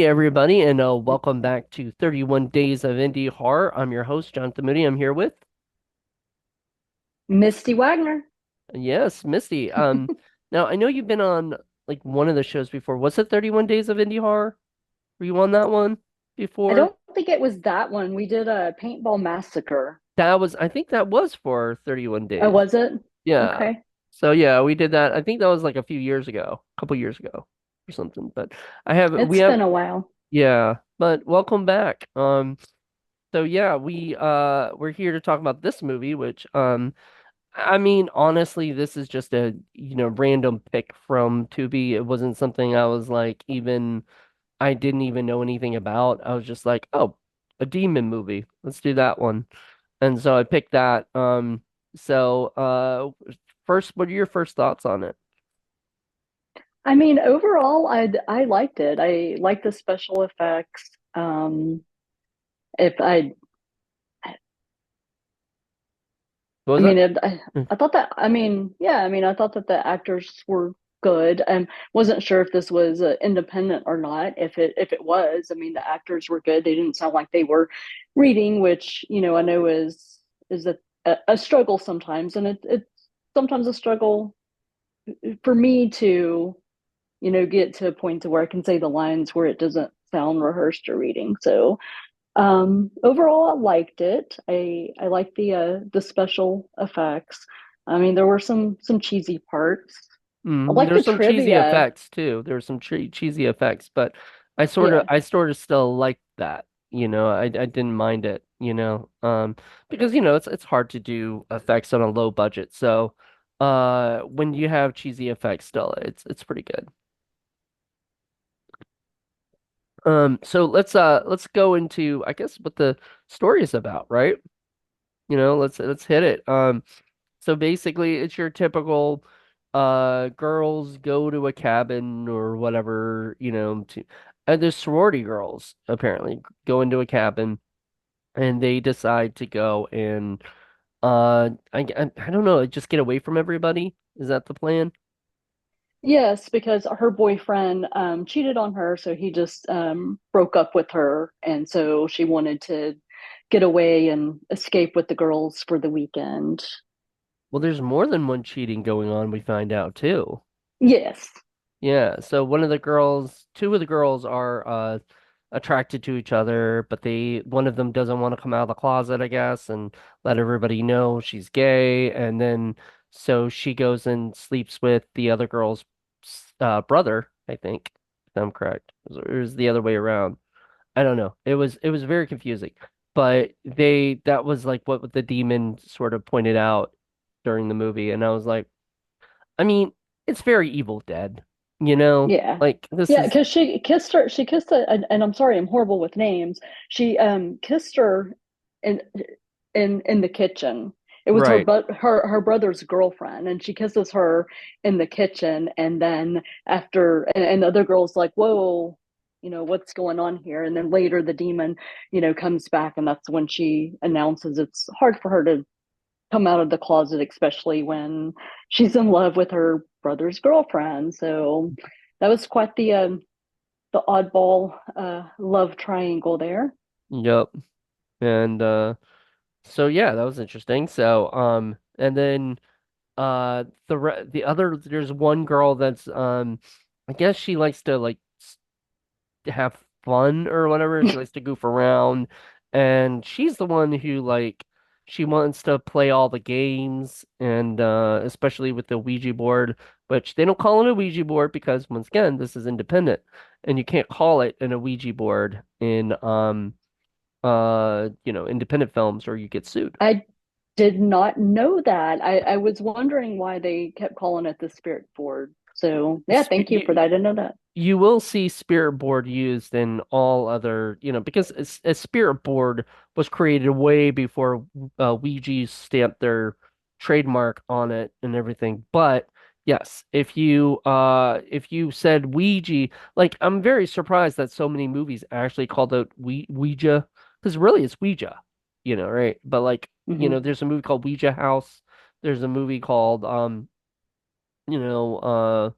everybody, and welcome back to 31 Days of Indie Horror. I'm your host, Jonathan Moody. I'm here with, Misty Wagner. yes, Misty. Now I know you've been on like one of the shows before. Was it 31 Days of Indie Horror? Were you on that one I before? don't think it was that one. We did a paintball massacre. I think that was for 31 Oh, days. was it? Yeah. Okay. So yeah, we did that. I think that was like a few years ago, a couple years ago or something. But we It's have, been a while. yeah, but welcome back. So yeah, we're here to talk about this movie, which I mean, honestly, this is just a, random pick from Tubi. It wasn't something I didn't even know anything about. I was just like, oh, a demon movie. Let's do that one. And so I picked that. First, what are your first thoughts on it? I mean, overall, I liked it. I liked the special effects. If I, What I was mean, that? I thought that. I mean, yeah. I mean, I thought that the actors were good. Wasn't sure if this was independent or not. If it was, I mean, the actors were good. They didn't sound like they were reading, which I know is a struggle sometimes, and it's sometimes a struggle for me to get to a point to where I can say the lines where it doesn't sound rehearsed or reading. So overall, I liked it. I liked the special effects. I mean, there were some cheesy parts. I like the There's some cheesy trivia. effects too. There's some cheesy effects, but Yeah. I sort of still like that. I didn't mind it, because it's hard to do effects on a low budget. So, when you have cheesy effects still, it's pretty good. So let's go into, I guess, what the story is about, right? Let's hit it. So basically, it's your typical girls go to a cabin or whatever, to there's sorority girls apparently go into a cabin and they decide to go and I don't know, just get away from everybody. Is that the plan? Yes, because her boyfriend cheated on her, so he just broke up with her, and so she wanted to get away and escape with the girls for the weekend. Well, there's more than one cheating going on, we find out too. Yes. Yeah, so two of the girls are attracted to each other, but one of them doesn't want to come out of the closet, I guess, and let everybody know she's gay, and then so she goes and sleeps with the other girl's brother, I think, if I'm correct. Or it was the other way around. I don't know. It was very confusing. But that was like what the demon sort of pointed out during the movie, and I was like, I mean, it's very Evil Dead, Yeah. Like this Yeah, is because she kissed her, and I'm sorry, I'm horrible with names. She kissed her in in the kitchen. It was right. her brother's girlfriend, and she kisses her in the kitchen, and then and the other girl's like, "Whoa, what's going on here?" And then later the demon, comes back, and that's when she announces it's hard for her to come out of the closet, especially when she's in love with her brother's girlfriend. So that was quite the oddball love triangle there. Yep. And so yeah, that was interesting. So and then the other there's one girl that's I guess she likes to like have fun or whatever. She likes to goof around, and she's the one who like she wants to play all the games, and especially with the Ouija board, which they don't call it a Ouija board because once again, this is independent, and you can't call it an Ouija board in independent films or you get sued. I did not know that. I was wondering why they kept calling it the spirit board. So yeah, thank you for that. I didn't know that. You will see spirit board used in all other, because a spirit board was created way before Ouija stamped their trademark on it and everything. But yes, if you said Ouija, like I'm very surprised that so many movies actually called it Ouija, because really it's Ouija, right? But like, Hmm. there's a movie called Ouija House. There's a movie called you know, uh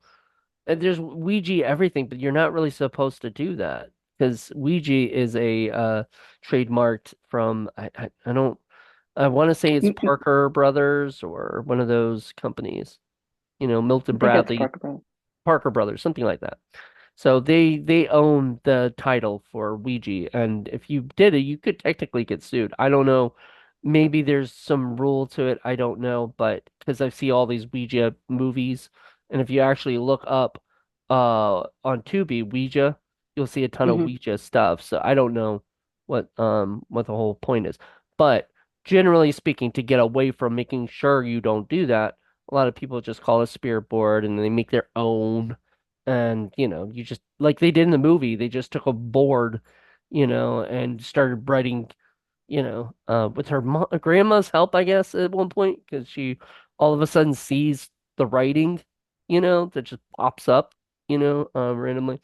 and there's Ouija everything, but you're not really supposed to do that because Ouija is a trademarked from I don't I want to say it's I Parker Brothers or one of those companies. Milton think it's Bradley, Parker Brothers. Parker Brothers, something like that. So they own the title for Ouija, and if you did it, you could technically get sued. I don't know. Maybe there's some rule to it. I don't know, but because I see all these Ouija movies, and if you actually look up on Tubi Ouija, you'll see a ton of Hmm. Ouija stuff. So I don't know what the whole point is. But generally speaking, to get away from making sure you don't do that, a lot of people just call it a spirit board and they make their own. And, you just like they did in the movie, they just took a board, and started writing, with her grandma's help, I guess, at one point, because she all of a sudden sees the writing, that just pops up, randomly.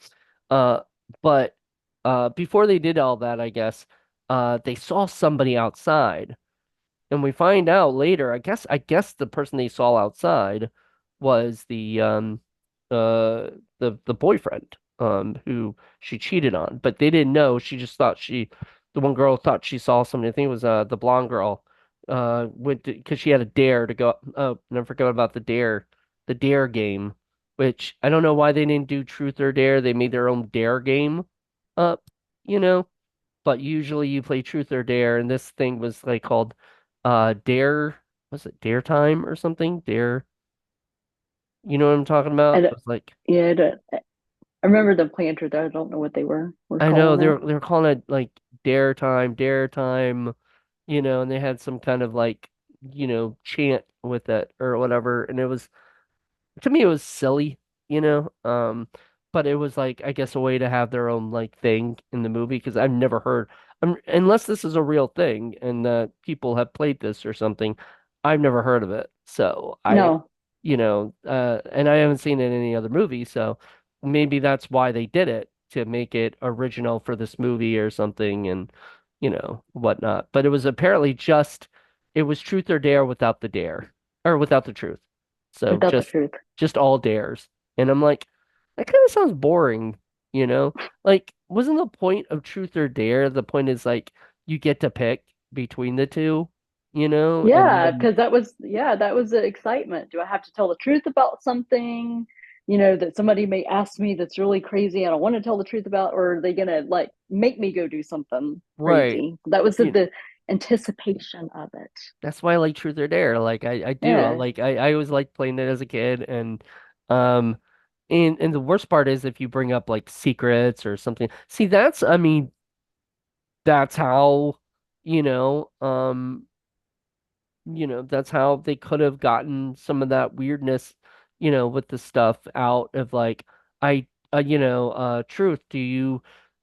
Uh, but before they did all that, I guess, they saw somebody outside and we find out later, I guess the person they saw outside was uh the boyfriend who she cheated on, but they didn't know. She just thought the one girl thought she saw something. I think it was the blonde girl went because she had a dare to go. Oh, and I forgot about the dare game, which I don't know why they didn't do truth or dare. They made their own dare game up, you know but usually you play truth or dare, and this thing was like called dare, was it dare time or something? Dare, you know what I'm talking I about? It don't, was like yeah, I remember the planter though. I don't know what they were I know calling it. they're calling it like dare time, and they had some kind of like, chant with it or whatever, and it was to me it was silly, you know. But it was like I guess a way to have their own like thing in the movie because I've never heard unless this is a real thing and people have played this or something, I've never heard of it. So No, and I haven't seen it in any other movie, so maybe that's why they did it to make it original for this movie or something and whatnot. But it was apparently just it was truth or dare without the dare or without the truth. So without the just truth. just all dares. And I'm like, that kind of sounds boring, you know? Like, wasn't the point of truth or dare? The point is like you get to pick between the two, and Yeah, then because that was the excitement. Do I have to tell the truth about something, that somebody may ask me that's really crazy and I want to tell the truth about, or are they gonna like make me go do something right. crazy? That was You the anticipation of it. That's why I like truth or dare. Like I do. Yeah. I always liked playing it as a kid um and the worst part is if you bring up like secrets or something. See, I mean, that's how, you know, um that's how they could have gotten some of that weirdness, with the stuff out of like, truth, do you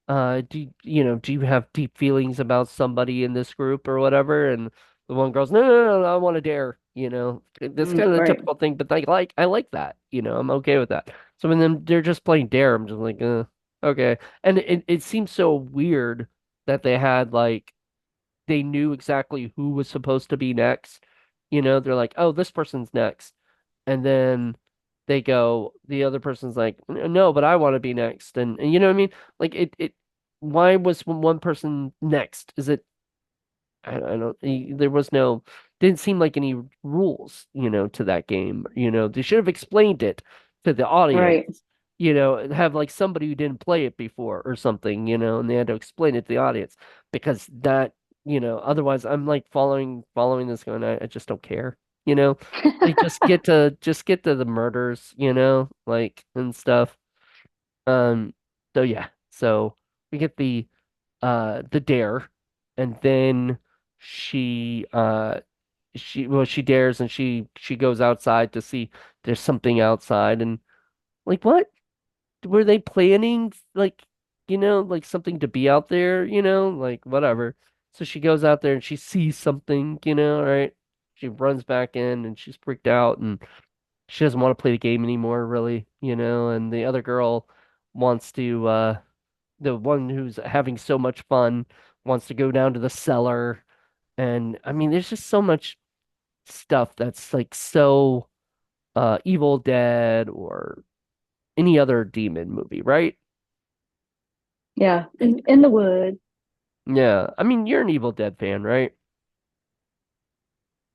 have deep feelings about somebody in this group or whatever? And the one girl's, no, no, no, no, I want to dare, that's kind of the Right. typical thing, but I like that, I'm okay with that. So when they're just playing dare, I'm just like, okay. And it seems so weird that they had like they knew exactly who was supposed to be next. They're like, oh, this person's next. And then the other person's like, no, but I want to be next. And you know what I mean? Like why was one person next? Is it, I don't, there was didn't seem like any rules, to that game. They should have explained it to the audience, Right. have like somebody who didn't play it before or something, and they had to explain it to the audience because otherwise I'm like following this going, I just don't care, like just get to the murders, like and stuff. Um, so yeah, so we get the dare, and then she she dares and she goes outside to see there's something outside and like what were they planning like like something to be out there like whatever. So she goes out there and she sees something, right? She runs back in and she's freaked out and she doesn't want to play the game anymore really, and the other girl wants to the one who's having so much fun wants to go down to the cellar. And I mean, there's just so much stuff that's like so Evil Dead or any other demon movie, right? Yeah, in the wood. Yeah, I mean, you're an Evil Dead fan, right?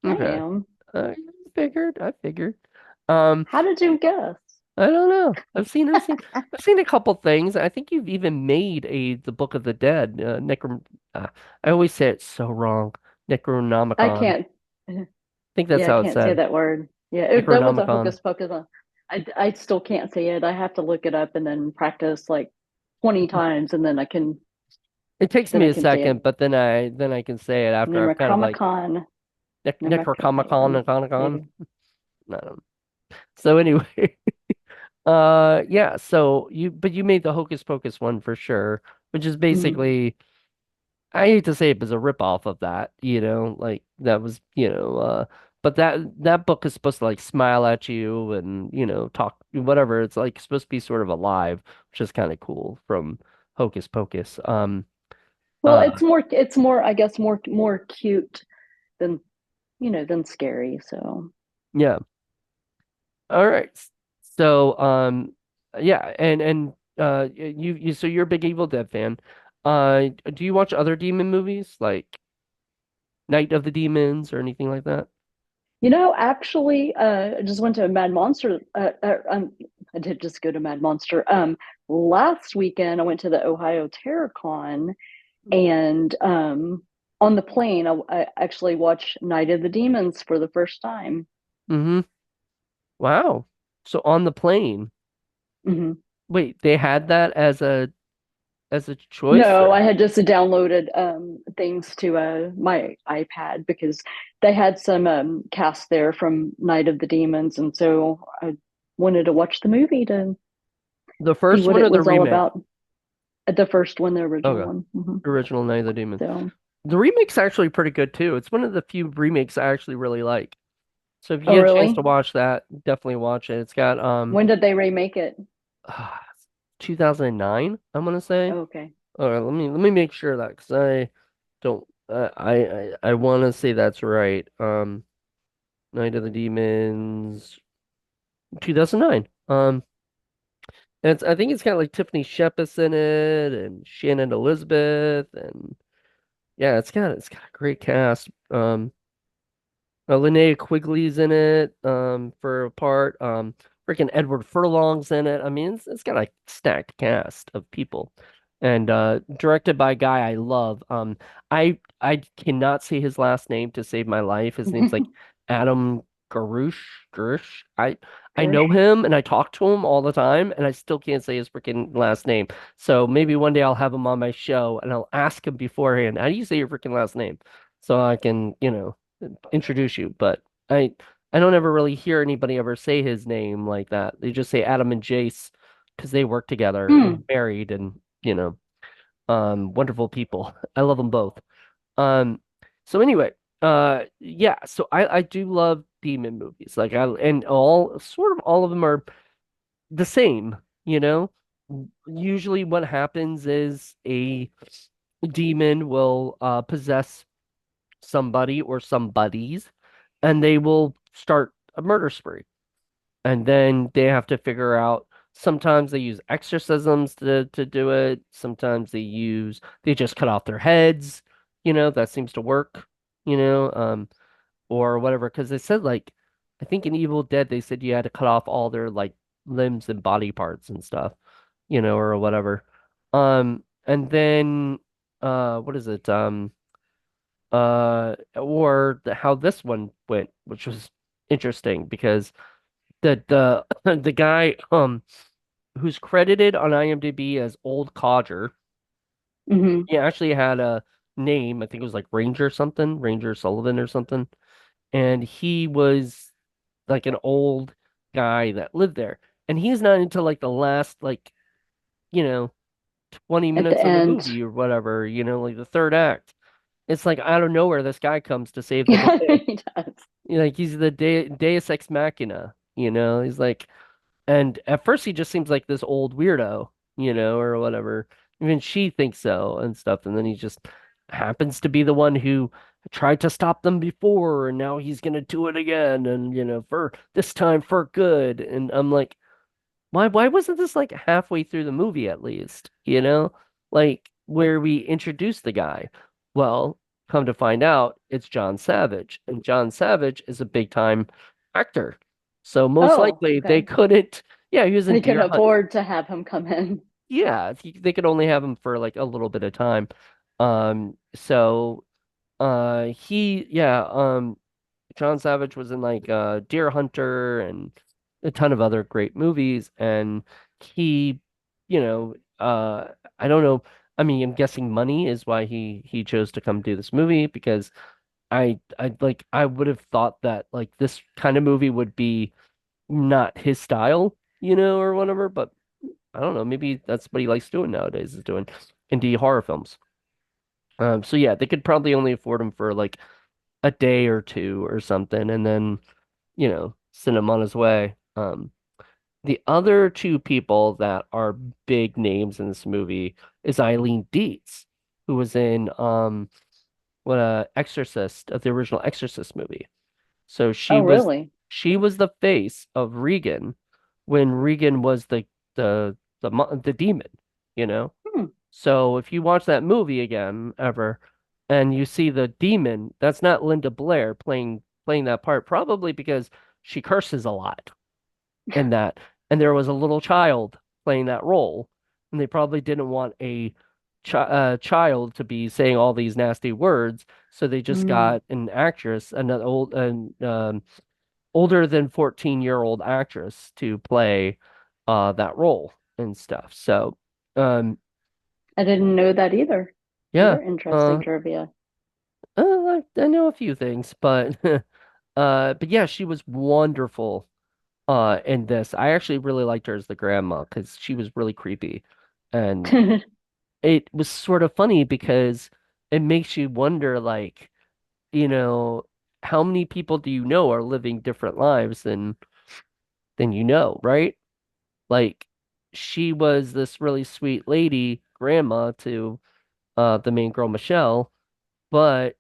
I Okay. am. I I figured. Um, How did you guess? I don't know. I've seen a couple things. I think you've even made the Book of the Dead, I always say it so wrong. I Necronomicon. I can't. think that's Yeah, I how it's can't say said. that word. Yeah, that was a Necronomicon. hocus pocus. I still can't say it. I have to look it up and then practice like 20 times, and It takes then me I a can say second, it. but then I can say it after I've kind of like Necronomicon. Necrocomicon, Necronomicon. Maybe. I don't know. So anyway, yeah. So but you made the Hocus Pocus one for sure, which is Mhm. basically. I hate to say it, but it's a ripoff of that, like that was, but that book is supposed to like smile at you and, talk whatever. It's like supposed to be sort of alive, which is kind of cool from Hocus Pocus. Well, Uh, it's more, I guess, more cute than than scary. So yeah. All right. So, yeah, so you're a big Evil Dead fan. Do you watch other demon movies like Night of the Demons or anything like that? actually, I just went to a Mad Monster. I did just go to Mad Monster. Last weekend I went to the Ohio Terracon, and on the plane I actually watched Night of the Demons for the first time. Mm-hmm. Wow. So on the plane. Hmm. Wait, they had that as a choice No, or I had just downloaded things to my iPad because they had some cast there from Night of the Demons, and so I wanted to watch the movie to the see first what one it or the was all remake? about. The first one, the original Okay. one. Original Night of the Demons. So, The remake's actually pretty good too. It's one of the few remakes I actually really like. So if you oh get a chance really? to watch that, definitely watch it. It's got When did they remake it? 2009, I'm gonna say. Oh, okay. All right, let me make sure of that because I don't I want to say that's right. Night of the Demons 2009. I think it's got like Tiffany Shepis in it and Shannon Elizabeth and yeah, it's got a great cast. Linnea Quigley's in it for a part. Freaking Edward Furlong's in it. I mean, it's got a stacked cast of people, and directed by a guy I love. I cannot say his last name to save my life. His name's like Adam Garush. Garush. I know Gersh. him and I talk to him all the time, and I still can't say his freaking last name. So maybe one day I'll have him on my show and I'll ask him beforehand, how do you say your freaking last name? So I can, introduce you, but I I don't ever really hear anybody ever say his name like that. They just say Adam and Jace because they work together and Hmm. married and wonderful people. I love them both. Um so anyway, yeah, so I do love demon movies. Like I and all of them are the same, you know? Usually what happens is a demon will possess somebody or somebodies, and they will start a murder spree. And then they have to figure out sometimes they use exorcisms to do it. Sometimes they just cut off their heads, that seems to work, or whatever. Because they said like I think in Evil Dead they said you had to cut off all their like limbs and body parts and stuff, or whatever. And then what is it? How this one went, which was interesting because the guy who's credited on IMDb as Old Codger, Hmm. he actually had a name, I think it was like Ranger something, Ranger Sullivan or something, and he was like an old guy that lived there. And he's not until like the last like, you know, 20 At the minutes of the end. movie or whatever, like the third act. It's like out of nowhere this guy comes to save the Yeah, day. he does. Like he's the Deus Ex Machina, He's like, and at first he just seems like this old weirdo, or whatever. Even she thinks so and stuff, and then he just happens to be the one who tried to stop them before, and now he's gonna do it again, and for this time for good. And I'm like, why wasn't this like halfway through the movie at least, like where we introduce the guy. Well, come to find out, it's John Savage, and John Savage is a big time actor. So most Oh, likely they okay. couldn't. Yeah, he was in They couldn't Deer Hunt. afford to have him come in. Yeah, they could only have him for like a little bit of time. So John Savage was in like Deer Hunter and a ton of other great movies, and he, you know, I don't know. I mean, I'm guessing money is why he chose to come do this movie because I would have thought that like this kind of movie would be not his style, or whatever, but I don't know. Maybe that's what he likes doing nowadays is doing indie horror films. So yeah, they could probably only afford him for like a day or two or something, and then send him on his way. The other two people that are big names in this movie is Eileen Dietz, who was in what Exorcist of the original Exorcist movie. So Oh, really? she was the face of Regan when Regan was the demon, you know? Hmm. So if you watch that movie again ever and you see the demon, that's not Linda Blair playing that part, probably because she curses a lot in that. And there was a little child playing that role, and they probably didn't want a child to be saying all these nasty words, so they just Mm. got an actress, an older than 14-year-old actress to play that role and stuff. So um I didn't know that either. yeah, More interesting uh trivia. I know a few things, but but yeah, she was wonderful in this. I actually really liked her as the grandma because she was really creepy. And it was sort of funny because it makes you wonder like, you know, how many people do you know are living different lives than right? Like she was this really sweet lady grandma to the main girl Michelle, but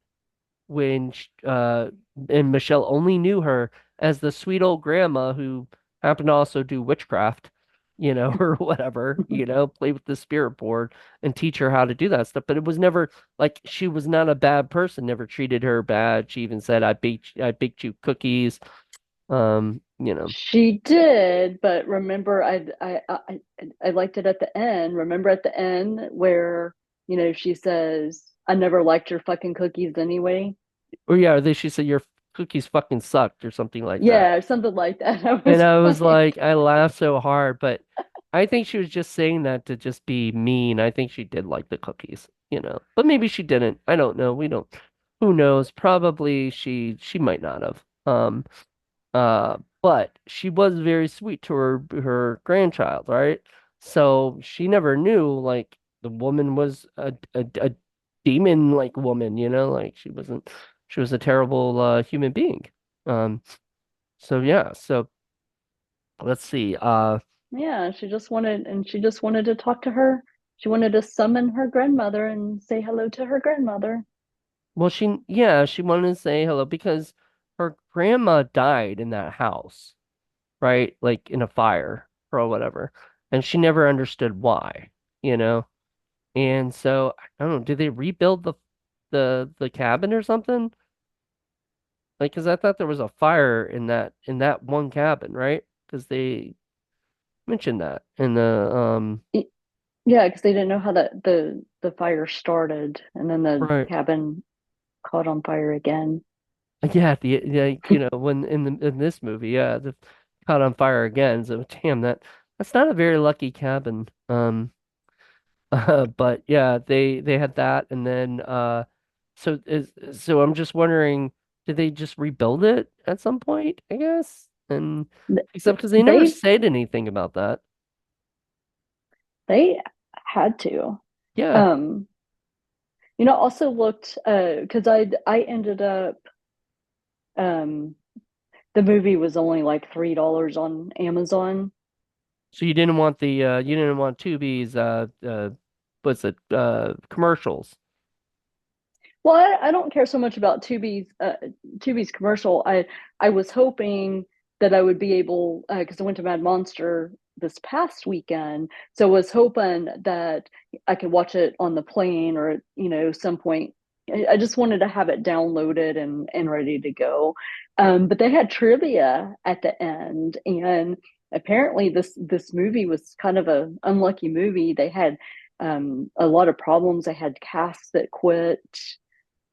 when and Michelle only knew her as the sweet old grandma who happened to also do witchcraft, or whatever, play with the spirit board and teach her how to do that stuff. But it was never like she was not a bad person, never treated her bad. She even said, I baked you cookies. She did, but remember, I liked it at the end. Remember at the end where she says, "I never liked your fucking cookies anyway." Or yeah, she said your cookies fucking sucked or something like that. Yeah, something like that. I And was I was like, like, I laughed so hard, but I think she was just saying that to just be mean. I think she did like the cookies. But maybe she didn't. I don't know. We don't. Who knows? Probably she might not have. But she was very sweet to her grandchild, right? So she never knew like the woman was a demon like woman, like she was a terrible human being. Um, so yeah, so let's see. yeah, she just wanted to talk to her. She wanted to summon her grandmother and say hello to her grandmother. Well, yeah, she wanted to say hello because her grandma died in that house, right? Like in a fire or whatever. And she never understood why, you know? And so I don't know, did they rebuild the cabin or something? Like, 'cause I thought there was a fire in that one cabin, right? Because they mentioned that in the Yeah, because they didn't know how the fire started, and then the right. cabin caught on fire again. Yeah, when in this movie, yeah, the caught on fire again. So damn, that's not a very lucky cabin. But yeah, they had that, and then so I'm just wondering, did they just rebuild it at some point? I guess, and except because they never They said anything about that. they had to. Yeah, Um, also looked because I ended up um the movie was only like $3 on Amazon. so you didn't want Tubi's what's it commercials. Well, I don't care so much about Tubi's commercial. I was hoping that I would be able because I went to Mad Monster this past weekend, so was hoping that I could watch it on the plane or some point. I just wanted to have it downloaded and ready to go. But they had trivia at the end, and apparently this movie was kind of a unlucky movie. They had a lot of problems. They had casts that quit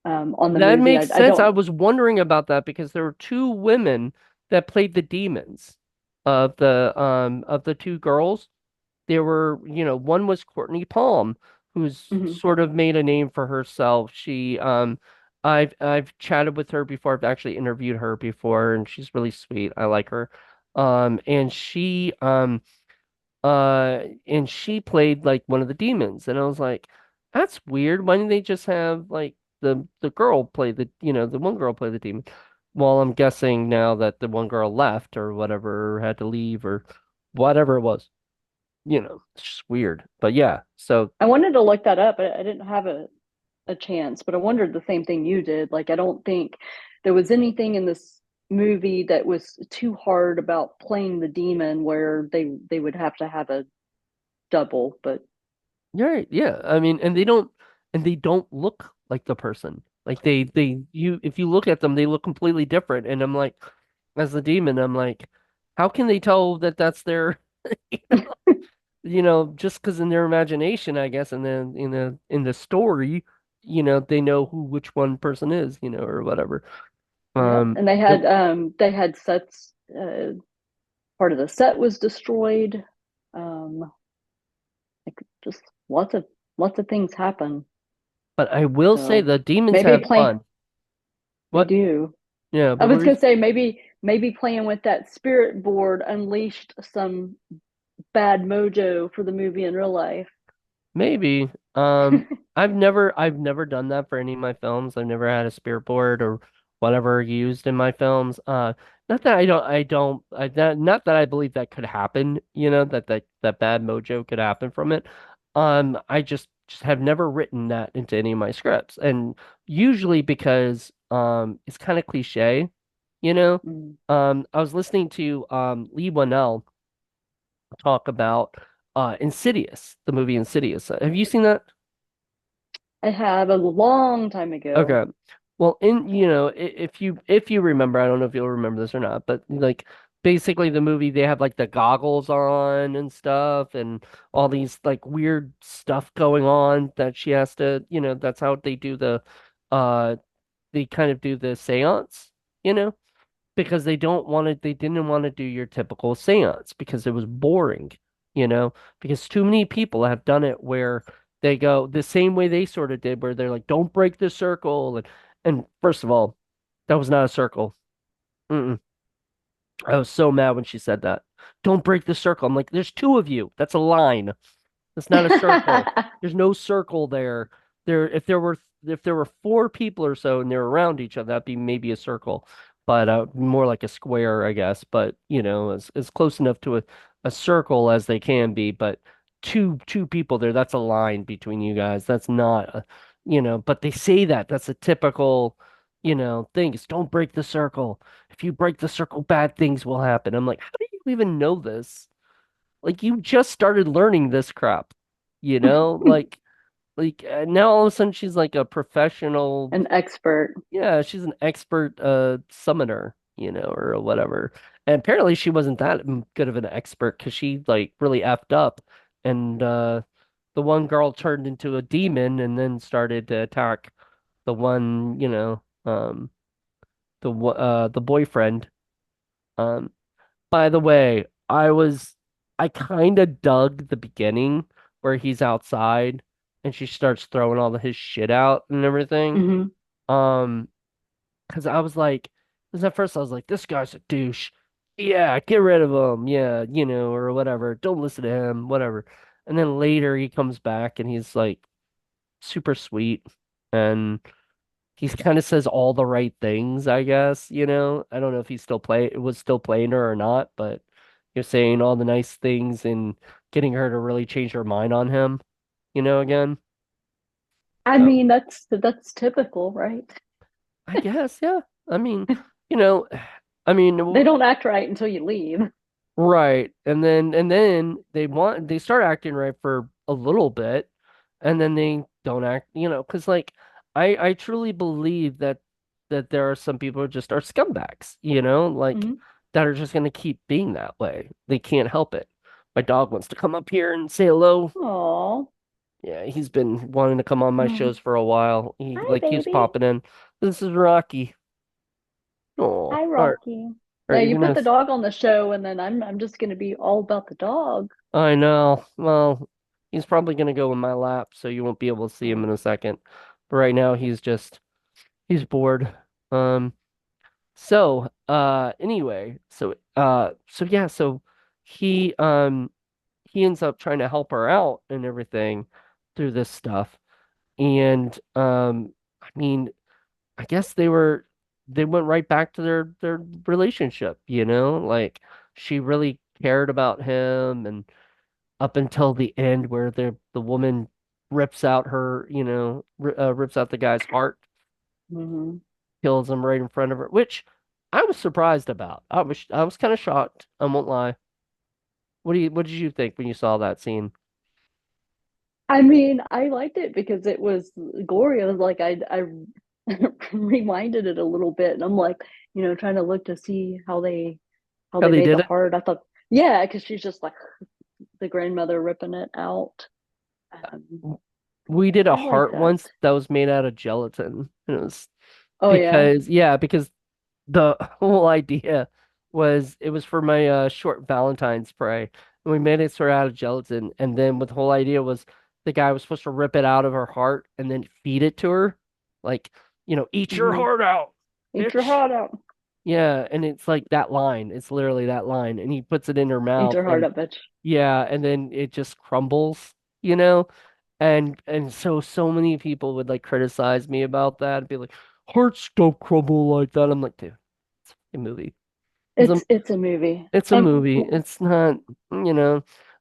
on the That movie. makes I sense. I don't. was wondering about that because there were two women that played the demons of the two girls. There were, one was Courtney Palm, who's Mhm. sort of made a name for herself. I've chatted with her before. I've actually interviewed her before, and she's really sweet. I like her. And she played like one of the demons, and I was like, that's weird. Why didn't they just have like the girl play the one girl play the demon? Well, I'm guessing now that the one girl left or whatever, or had to leave or whatever it was. It's just weird. But yeah, so I wanted to look that up. I didn't have a chance, but I wondered the same thing you did. Like, I don't think there was anything in this movie that was too hard about playing the demon where they would have to have a double. But you're right. Yeah. I mean, and they don't look like the person. Like if you look at them, they look completely different. And I'm like, as the demon, I'm like, how can they tell that that's their, you know, just because in their imagination, I guess, and then in the story, they know who which one person is, or whatever. yeah, Um, and it, they had sets. Part of the set was destroyed. Like, just lots of things happen. but I will say So the demons maybe have play fun. they What? do. Yeah, I but was gonna say maybe playing with that spirit board unleashed some bad mojo for the movie in real life. maybe. I've never done that for any of my films. I've never had a spirit board or whatever used in my films. Not that not that I believe that could happen, that bad mojo could happen from it. I just have never written that into any of my scripts. And usually because it's kind of cliche, you know. Mm. I was listening to Lee Winnell talk about Insidious, the movie Insidious. Have you seen that? I have a long time ago. Okay. Well, if you remember, I don't know if you'll remember this or not, but like basically the movie they have like the goggles on and stuff and all these like weird stuff going on that she has to, that's how uh they kind of do the seance, you know? Because they didn't want to do your typical seance because it was boring, because too many people have done it where they go the same way they sort of did, where they're like, don't break the circle. And first of all, that was not a circle. Mm-mm. I was so mad when she said that. Don't break the circle. I'm like, there's two of you. That's a line. It's not a circle. There's no circle there. If there were four people or so and they're around each other, that'd be maybe a circle, but more like a square, I guess. But as close enough to a circle as they can be. But two people there, that's a line between you guys. That's not But they say that that's a typical thing. Is don't break the circle. If you break the circle, bad things will happen. I'm like, how do you even know this? Like you just started learning this crap, you know? Now all of a sudden she's like a professional, An expert. yeah, she's an expert summoner, or whatever. And apparently she wasn't that good of an expert because she like really effed up and the one girl turned into a demon and then started to attack the one, the boyfriend. Um By the way, I kind of dug the beginning where he's outside and she starts throwing his shit out and everything. Hmm. Um, because I was like, because at first I was like, this guy's a douche. Yeah, get rid of him. Yeah, or whatever. Don't listen to him, whatever. And then later he comes back and he's like super sweet and he kind of says all the right things, I guess, I don't know if was still playing her or not, but you're saying all the nice things and getting her to really change her mind on him, again. I So mean, that's typical, right? I guess, yeah. I mean, you know, I mean, They don't act right until you leave. Right. And then they start acting right for a little bit and then they don't act, 'cause like I truly believe that there are some people who just are scumbags, like Hmm. that are just gonna keep being that way. They can't help it. My dog wants to come up here and say hello. Oh, Yeah, he's been wanting to come on my shows for a while. He hi, like keeps baby. popping in. This is Rocky. Oh, Hi, all Rocky. right, Yeah, you're you put gonna the dog on the show, and then I'm just gonna be all about the dog. I know. Well, he's probably gonna go in my lap, so you won't be able to see him Oh. in a second. But right now he's bored. Um anyway, so he um he ends up trying to help her out and everything through this stuff. And I mean, I guess they went right back to their relationship, like she really cared about him and up until the end where the woman rips out her, rips out the guy's heart, Hmm. kills him right in front of her, which I was surprised about. I was kind of shocked. I won't lie. What did you think when you saw that scene? I mean, I liked it because it was gory. I was like, I rewinded it a little bit, and I'm like, trying to look to see how How they they made did the it? heart. I thought, yeah, because she's just like the grandmother ripping it out. We did a I like heart that. once that was made out of gelatin. And it was Oh yeah. because the whole idea was it was for my short Valentine's spray. And we made it sort of out of gelatin. And then the whole idea was the guy was supposed to rip it out of her heart and then feed it to her. Like, eat your Hmm. heart out, Eat your bitch. heart out. Yeah, and it's like that line. It's literally that line. And he puts it in her Eat mouth your heart and out, bitch. yeah, and then it just crumbles, you know? And so many people would like criticize me about that and be like, hearts don't crumble like that. I'm like, dude, it's a movie. It's a It's a movie. it's a movie. It's not,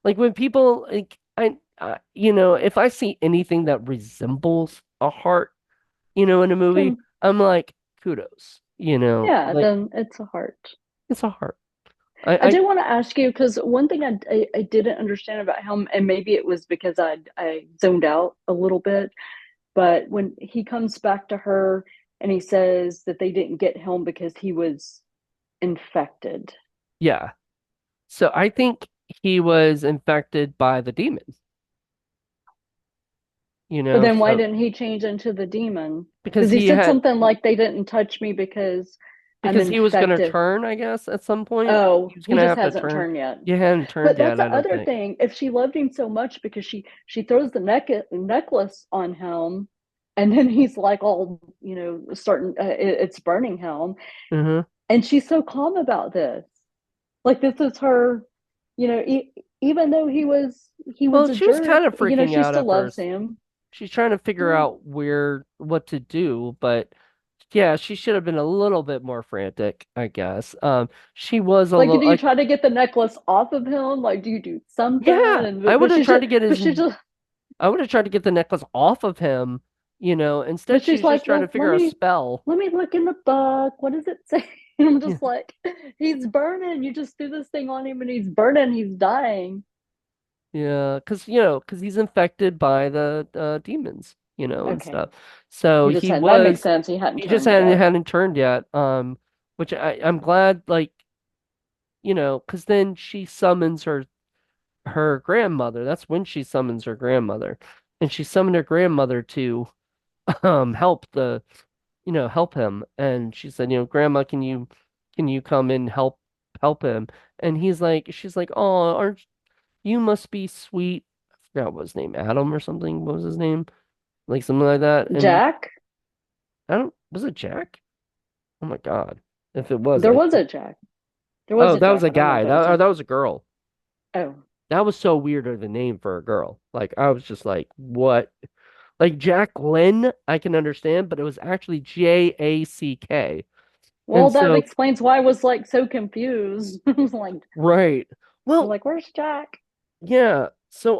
like when people like if I see anything that resembles a heart, in a movie, Then I'm like, kudos, yeah, like then it's a heart. it's a heart. I I I did want to ask you because one thing I didn't understand about him, and maybe it was because I zoned out a little bit, but when he comes back to her and he says that they didn't get him because he was infected. yeah. So I think he was infected by the demon, But then why so didn't he change into the demon? because Because he he said had something like they didn't touch me because I'm because he was gonna infected. turn, I guess, at some point. Oh, He was he gonna just have to hasn't turn. turned yet. You hadn't But turned that's yet, I the don't other think. thing. If she loved him so much because she throws the necklace on him, and then he's like all starting it's burning him, Hmm. and she's so calm about this. Like this is her, even though he was Well, a she was jerk, kind of freaking she out still at loves first. him. She's trying to figure Yeah. out what to do, but yeah, she should have been a little bit more frantic, I guess. She was a Like, do little you like, try to get the necklace off of him? Like, do you do something? yeah, And but she's just but she's just I would have tried to get the necklace off of him, but instead she's she's just like, trying to well, figure out a spell. let me look in the book. What does it say? And I'm Yeah. just like, he's burning. You just threw this thing on him and he's burning. He's dying. Yeah, because he's infected by the demons, and Okay. stuff. So He just had that makes sense. He hadn't he just turned hadn't yet. hadn't turned yet. Which I'm glad, like, because then she summons her grandmother. That's when she summons her grandmother, and she summoned her grandmother to help help him. And she said, Grandma, can you come and help him? And she's like, oh, aren't you must be sweet. I forgot what his name, Adam or something. What was his name? Like something like that. And Jack? was it Jack? Oh my God. If it was, There was a Jack. There was oh, a that was Jack. a I don't know if guy. that was Or him. that was a girl. Oh. That was so weird of a name for a girl. Like, I was just like, what? Like Jacqueline, I can understand, but it was actually Jack. Well, And that so, explains why I was like so confused. I was like, right. Well, where's Jack? yeah. So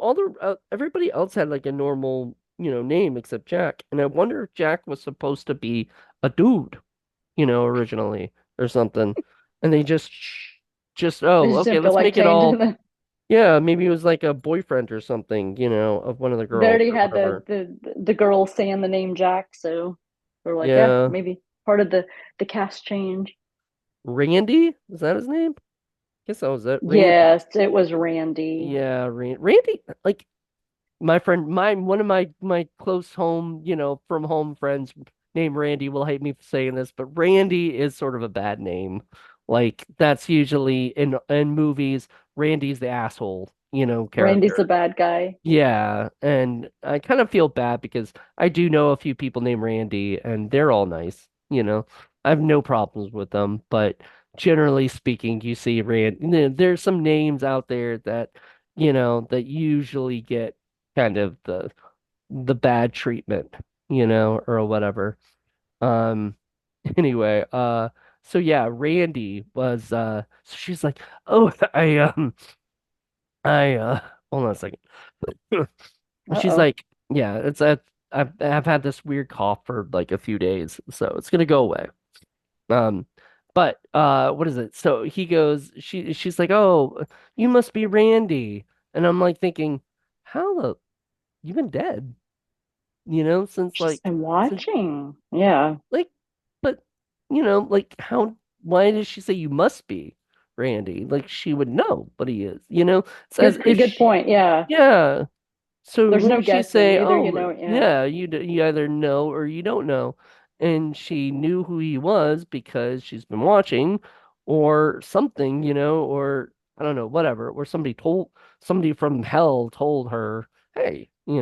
everybody else had like a normal, name except Jack. And I wonder if Jack was supposed to be a dude, originally or something. And they just just, I oh, just okay, didn't feel let's like make it all. changing them. Yeah, maybe it was like a boyfriend or something, of one of the They girls already or had whatever. the girl saying the name Jack, so we're like, yeah, Yeah. maybe part of the cast change. Randy? Is that his name? Guess that was it. Randy. Yes, it was Randy. Yeah, Randy, like my friend, one of my close home, from home friends named Randy will hate me for saying this, but Randy is sort of a bad name. Like that's usually in movies, Randy's the asshole, Randy's the character. bad guy. Yeah, and I kind of feel bad because I do know a few people named Randy and they're all nice, I have no problems with them, but generally speaking, you see there's some names out there that, that usually get kind of the bad treatment, or whatever. Um anyway, so yeah, Randy was so she's like, "Oh, I hold on a second." She's Uh-oh. like, yeah, I've had this weird cough for like a few days, so it's gonna go away. Um, but what is it? So she's like, "Oh, you must be Randy," and I'm like thinking, how the you've been dead, since She's like been since watching. Yeah. like, but like how? Why did she say you must be Randy? Like she would know what he is, It's as if Good she, point. Yeah. yeah. So There's no wouldn't she guessing. say, Either you "Oh, know, yeah. yeah, you either know or you don't know," and she knew who he was because she's been watching, or something, or I don't know, whatever, or somebody from hell told her, "Hey, I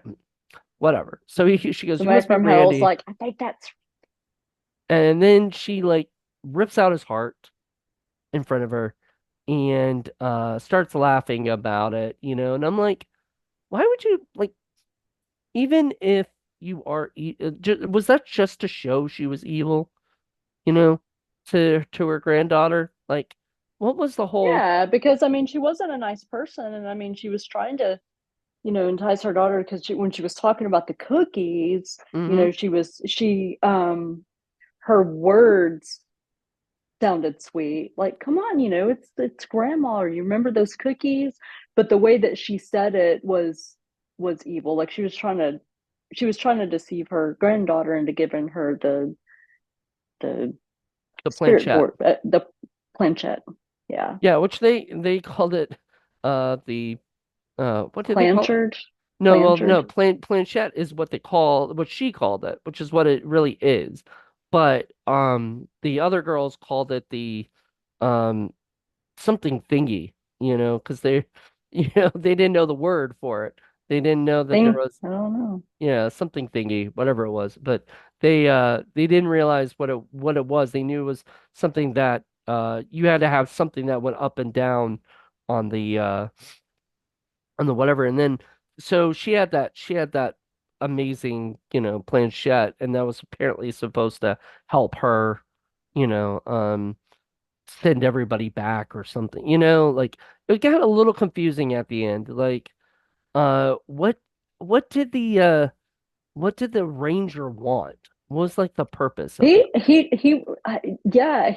don't, whatever." So she goes, "You Somebody must be from hell's Randy," like, I think that's and then she like rips out his heart in front of her and starts laughing about it, and I'm like, why would you like? Even if you are was that just to show she was evil, you know, to her granddaughter? Like, what was the whole? yeah, because I mean, she wasn't a nice person, and I mean, she was trying to, entice her daughter because when she was talking about the cookies, Mm-hmm. her words sounded sweet. Like, come on, it's grandma. You remember those cookies? But the way that she said it was evil. Like she was trying to deceive her granddaughter into giving her the The spirit planchette. board, the planchette. Yeah, Yeah, which they called it the what did they call it? planchard, No, well, no, planchard. planchette is what she called it, which is what it really is. But the other girls called it the um something thingy, because they didn't know the word for it. They didn't know that there Thing. was, I don't know. yeah, something thingy, whatever it was. But they didn't realize what it was. They knew it was something that you had to have something that went up and down on the whatever. And then so she had that amazing, planchette, and that was apparently supposed to help her, you know, um send everybody back or something. Like it got a little confusing at the end. Like, what what did the uh what did the ranger want? What was like the purpose of him? Yeah,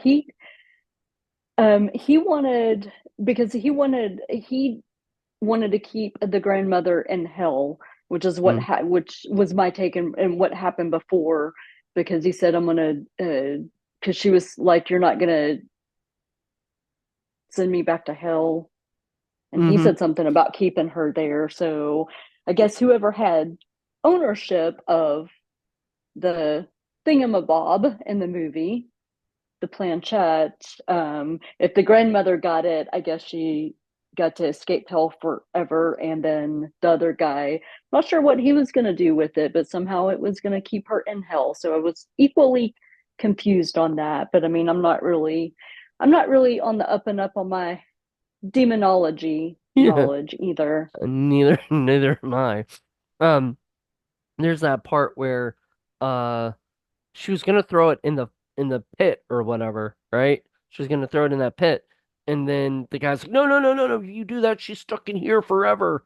he wanted because he wanted to keep the grandmother in hell, which is Mm, which was my take and what happened before, because he said, I'm gonna because she was like, you're not gonna send me back to hell, and he hmm said something about keeping her there. So I guess whoever had ownership of the thingamabob in the movie, the planchette, if the grandmother got it, I guess she got to escape hell forever. And then the other guy, not sure what he was going to do with it, but somehow it was going to keep her in hell. So I was equally confused on that. But I mean, I'm not really on the up and up on my demonology Yeah, knowledge either. neither am I. Um, there's that part where uh she was gonna throw it in the pit or whatever, right? She was gonna throw it in that pit, and then the guy's like, "No, no, no, no, no! You do that, she's stuck in here forever,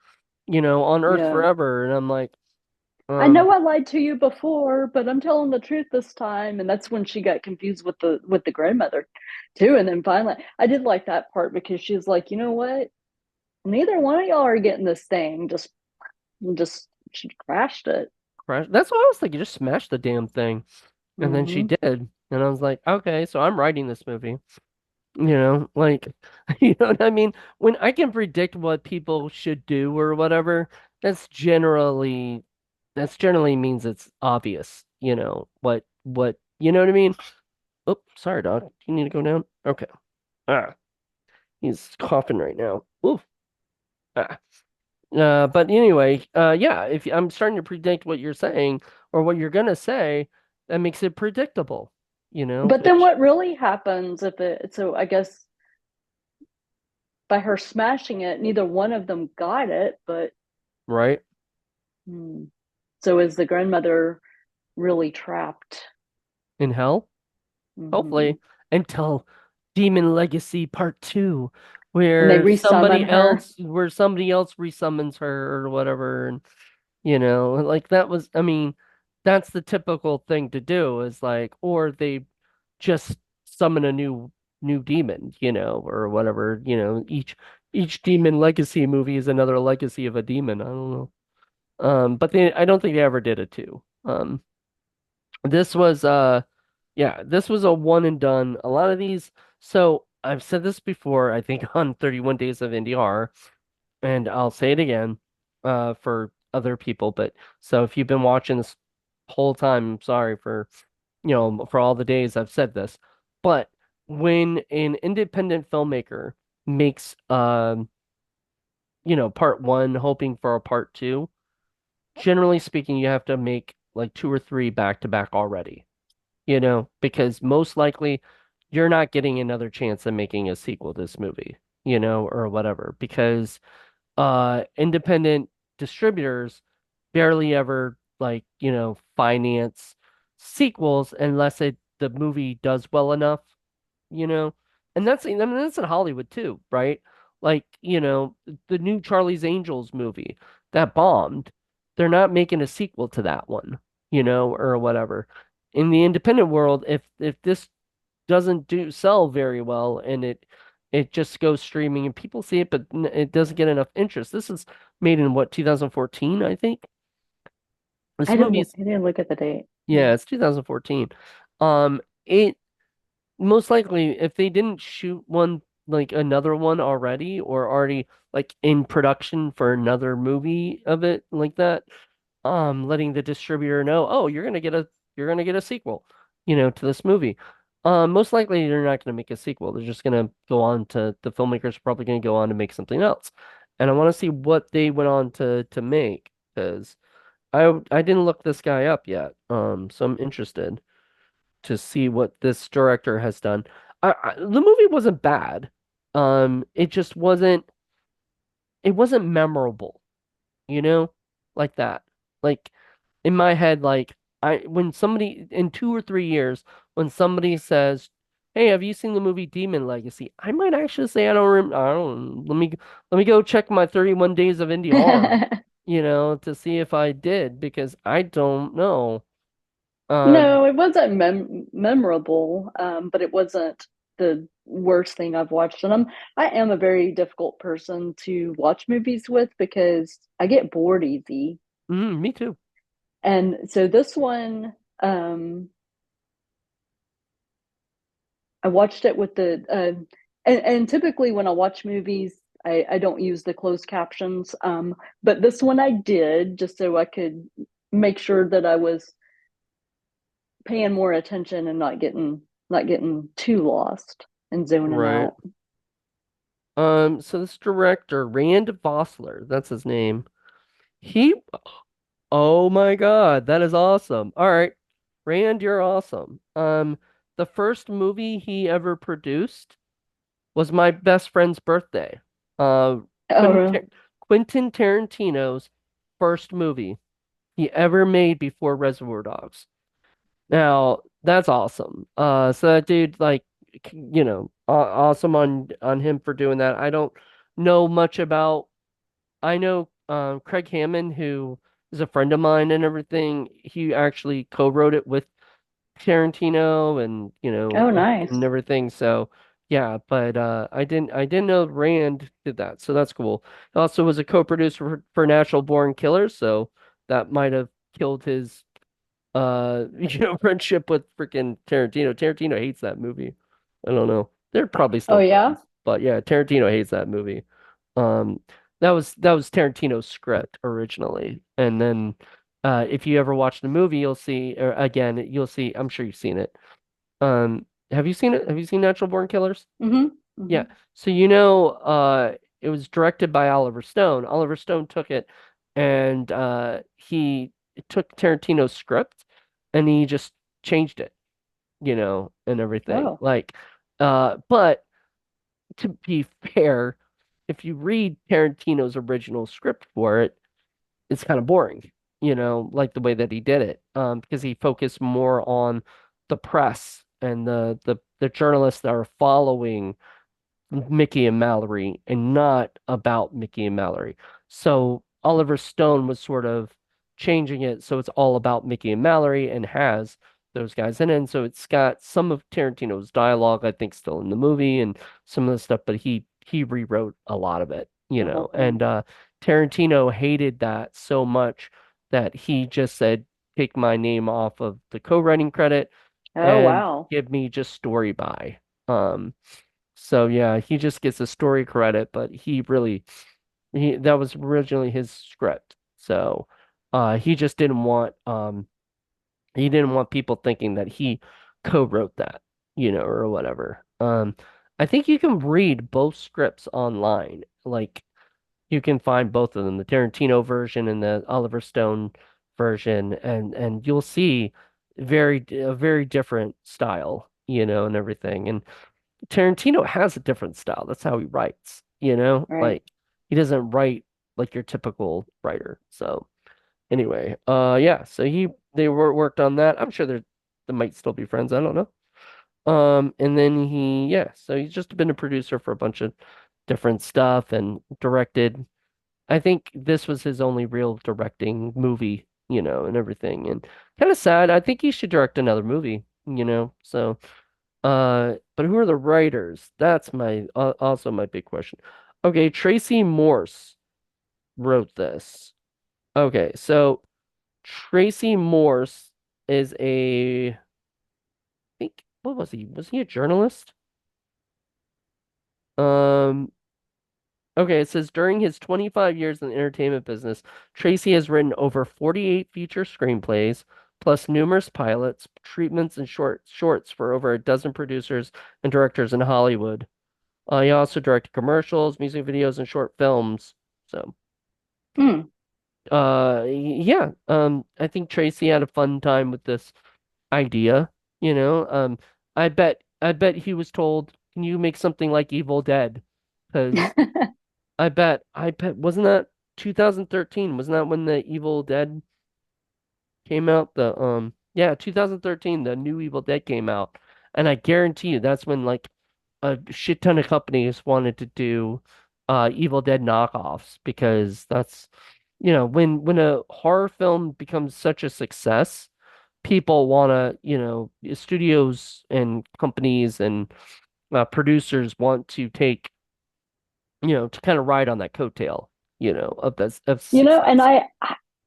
on Earth Yeah. forever." And I'm like, I Um, know I lied to you before, but I'm telling the truth this time. And that's when she got confused with the grandmother too. And then finally I did like that part because she's like, you know what? Neither one of y'all are getting this thing. Just she crashed it. crash. That's what I was thinking. Just smash the damn thing. And then she Hmm. did. And I was like, okay, so I'm writing this movie. Like, you know what I mean? When I can predict what people should do or whatever, that's generally that's generally means it's obvious, you know what I mean? Oh, sorry, dog. Do you need to go down? Okay. Ah, he's coughing right now. Ooh. Ah. But anyway, yeah, if I'm starting to predict what you're saying or what you're gonna say, that makes it predictable, But then which, what really happens if it, so I guess by her smashing it, neither one of them got it, but right? hmm. So is the grandmother really trapped? In hell? Hmm. Hopefully, until Demon Legacy Part 2, And they where resummon her. somebody else resummons her or whatever, and like that was, I mean, that's the typical thing to do is like, or they just summon a new demon, or whatever, each Demon Legacy movie is another legacy of a demon. I don't know. But I don't think they ever did it too. This was yeah, this was a one and done. A lot of these, so I've said this before, I think on 31 Days of Indie Horror, and I'll say it again for other people, but so if you've been watching this whole time, I'm sorry for all the days I've said this. But when an independent filmmaker makes part one hoping for a part two, generally speaking, you have to make like two or three back to back already, because most likely you're not getting another chance at making a sequel to this movie, or whatever, because independent distributors barely ever like, finance sequels unless the movie does well enough, you know? And that's in Hollywood too, right? Like, the new Charlie's Angels movie that bombed, they're not making a sequel to that one, or whatever. In the independent world, if this doesn't do sell very well and it just goes streaming and people see it, but it doesn't get enough interest. This is made in what, 2014, I think. This movie is, I didn't look at the date. yeah, it's 2014. It most likely, if they didn't shoot one like another one already or already like in production for another movie of it like that, letting the distributor know, oh, you're gonna get a sequel, to this movie. Most likely they're not gonna make a sequel. They're just gonna go on to the filmmakers probably gonna go on to make something else. And I want to see what they went on to make because I didn't look this guy up yet. So I'm interested to see what this director has done. The movie wasn't bad. It just wasn't memorable, you know, like that. Like in my head, like when somebody in 2 or 3 years, when somebody says, "Hey, have you seen the movie Demon Legacy?" I might actually say, I don't. Let me go check my 31 Days of Indie Horror, to see if I did because I don't know. Um, No, it wasn't memorable, but it wasn't the worst thing I've watched. And I am a very difficult person to watch movies with because I get bored easy. me too. And so this one, um, I watched it with and typically when I watch movies, I don't use the closed captions. But this one I did just so I could make sure that I was paying more attention and not getting too lost and zoning Right. out. So this director, Rand Vossler, that's his name. He, oh my God, that is awesome. All right, Rand, you're awesome. The first movie he ever produced was My Best Friend's Birthday. Uh, Quentin, Oh, Tar Quentin Tarantino's first movie he ever made before Reservoir Dogs. Now, that's awesome. So that dude, like, awesome on him for doing that. I don't know much about. I know Craig Hammond, who is a friend of mine and everything. He actually co-wrote it with Tarantino and Oh, nice. and everything. So yeah, but I didn't know Rand did that. So that's cool. He also was a co-producer for Natural Born Killers, so that might have killed his friendship with freaking Tarantino. Tarantino hates that movie. I don't know. They're probably Oh, still yeah. friends, but yeah, Tarantino hates that movie. Um, that was Tarantino's script originally, and then if you ever watch the movie, you'll see, or again, you'll see. I'm sure you've seen it. Have you seen it? Have you seen Natural Born Killers? Mm-hmm. Yeah. Mm-hmm. So it was directed by Oliver Stone. Oliver Stone took it and he took Tarantino's script and he just changed it, and everything. Oh. But to be fair, if you read Tarantino's original script for it, it's kind of boring, like the way that he did it, because he focused more on the press and the journalists that are following Mickey and Mallory and not about Mickey and Mallory. So Oliver Stone was sort of changing it so it's all about Mickey and Mallory and has those guys in it. And so it's got some of Tarantino's dialogue, I think, still in the movie and some of the stuff, but he rewrote a lot of it, The whole And thing. Tarantino hated that so much that he just said, take my name off of the co-writing credit Oh, and wow. give me just story by. So yeah, he just gets a story credit, but he that was originally his script. So he just didn't want people thinking that he co-wrote that, or whatever. I think you can read both scripts online. Like you can find both of them, the Tarantino version and the Oliver Stone version, and you'll see a very different style, and everything. And Tarantino has a different style. That's how he writes, Right. Like he doesn't write like your typical writer. So anyway, yeah, so they worked on that. I'm sure they might still be friends. I don't know. And then so he's just been a producer for a bunch of different stuff and directed. I think this was his only real directing movie, and everything. And kind of sad. I think he should direct another movie, So but who are the writers? That's my also my big question. Okay, Tracy Morse wrote this. Okay, so Tracy Morse is I think, what was he? Was he a journalist? Um, okay, it says during his 25 years in the entertainment business, Tracy has written over 48 feature screenplays, plus numerous pilots, treatments, and shorts for over a dozen producers and directors in Hollywood. He also directed commercials, music videos, and short films. So, Hmm. yeah, I think Tracy had a fun time with this idea, you know. I bet he was told, "Can you make something like Evil Dead?" Because I bet, wasn't that 2013? Wasn't that when the Evil Dead came out? Yeah, 2013, the new Evil Dead came out, and I guarantee you that's when like a shit ton of companies wanted to do Evil Dead knockoffs because that's when a horror film becomes such a success, people want to, studios and companies and producers want to take, to kind of ride on that coattail, of And success.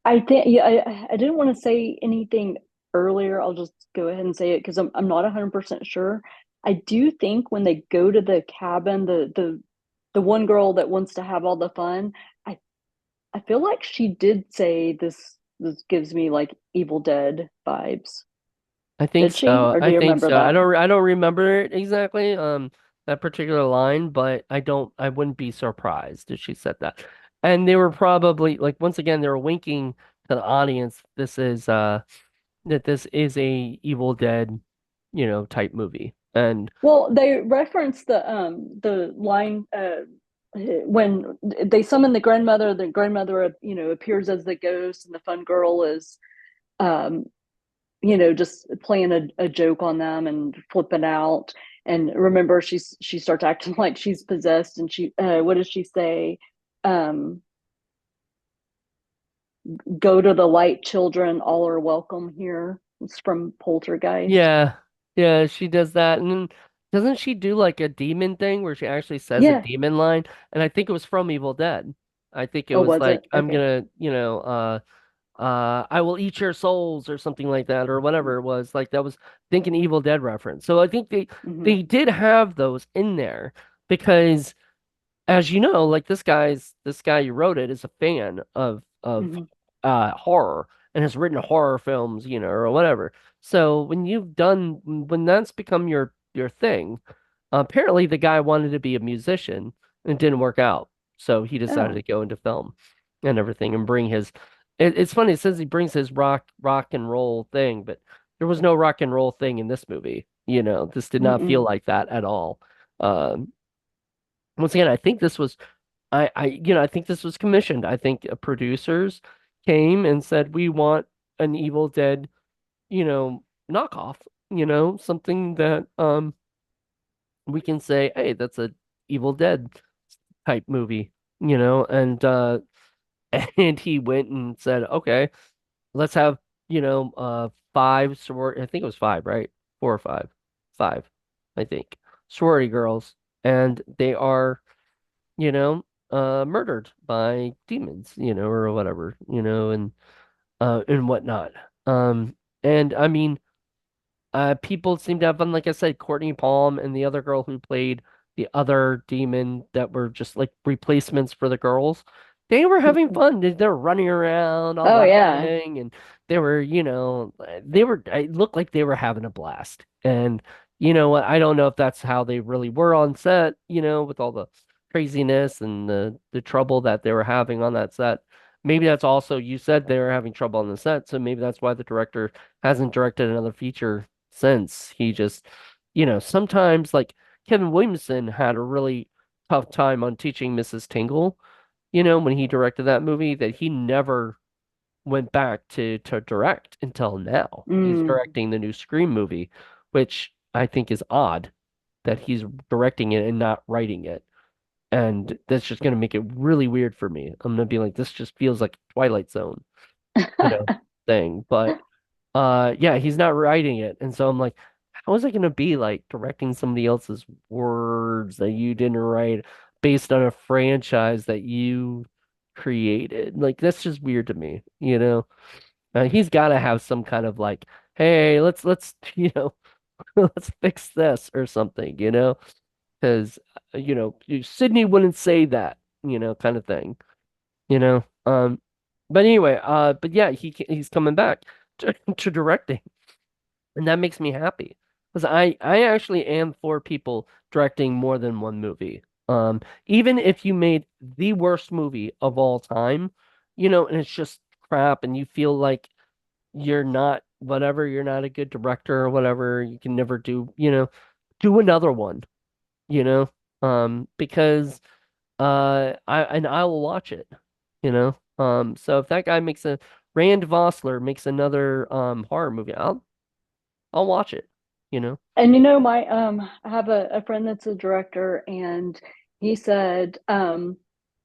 I think, yeah, I didn't want to say anything earlier. I'll just go ahead and say it because I'm not 100% sure. I do think when they go to the cabin, the one girl that wants to have all the fun, I I feel like she did say this gives me like Evil Dead vibes. I think Did she? so. Or do I you think remember so. I that? don't I don't remember it exactly, that particular line, but I wouldn't be surprised if she said that. And they were probably like once again they were winking to the audience that this is a Evil Dead, type movie. And Well, they reference the line when they summon the grandmother appears as the ghost, and the fun girl is um just playing a joke on them and flipping out. And remember, she starts acting like she's possessed, and she what does she say? Um, go to the light, children, all are welcome here. It's from Poltergeist. Yeah, yeah, she does that, and then doesn't she do like a demon thing where she actually says a Yeah. demon line? And I think it was from Evil Dead. I think it Oh, was was it? like, I'm Okay. gonna, I will eat your souls or something like that, or whatever it was. Like that was, I think, an Evil Dead reference. So I think Hmm. they did have those in there because, as you know, like this guy who wrote it is a fan of Hmm. horror and has written horror films, or whatever. So when that's become your thing, apparently the guy wanted to be a musician and it didn't work out. So he decided to Oh. go into film and everything and bring his it's funny, it says he brings his rock and roll thing, but there was no rock and roll thing in this movie. This did not feel Mm-mm. like that at all. Um, Once again, I think this was I think this was commissioned. I think producers came and said, we want an Evil Dead, knockoff, something that we can say, hey, that's a Evil Dead type movie, and and he went and said, okay, let's have, five sorority, I think it was five, right? Four or five. Five, I think. Sorority girls, and they are murdered by demons, or whatever, and whatnot. Um, and I mean, people seem to have fun. Like I said, Courtney Palm and the other girl who played the other demon that were just like replacements for the girls. They were having fun. They were running around, all Oh yeah. laughing, and they were, it looked like they were having a blast. And you know what? I don't know if that's how they really were on set, with all the craziness and the trouble that they were having on that set. Maybe that's also, you said they were having trouble on the set, so maybe that's why the director hasn't directed another feature since. He just, sometimes like Kevin Williamson had a really tough time on teaching Mrs. Tingle, when he directed that movie, that he never went back to direct until now. He's Mm. directing the new Scream movie, which I think is odd that he's directing it and not writing it. And that's just going to make it really weird for me. I'm going to be like, this just feels like Twilight Zone, you know, thing. But yeah, he's not writing it. And so I'm like, how is it gonna be like directing somebody else's words that you didn't write based on a franchise that you created? Like that's just weird to me, he's gotta have some kind of like, hey, let's let's fix this or something, because Sydney wouldn't say that, kind of thing, you know. But anyway, but yeah, he's coming back to directing. And that makes me happy because I actually am for people directing more than one movie. Even if you made the worst movie of all time, and it's just crap and you feel like you're not whatever, you're not a good director or whatever, you can never do another one, you know? Because I will watch it, so if that guy makes a Rand Vossler makes another horror movie, I'll watch it, you know? And my I have a friend that's a director, and he said,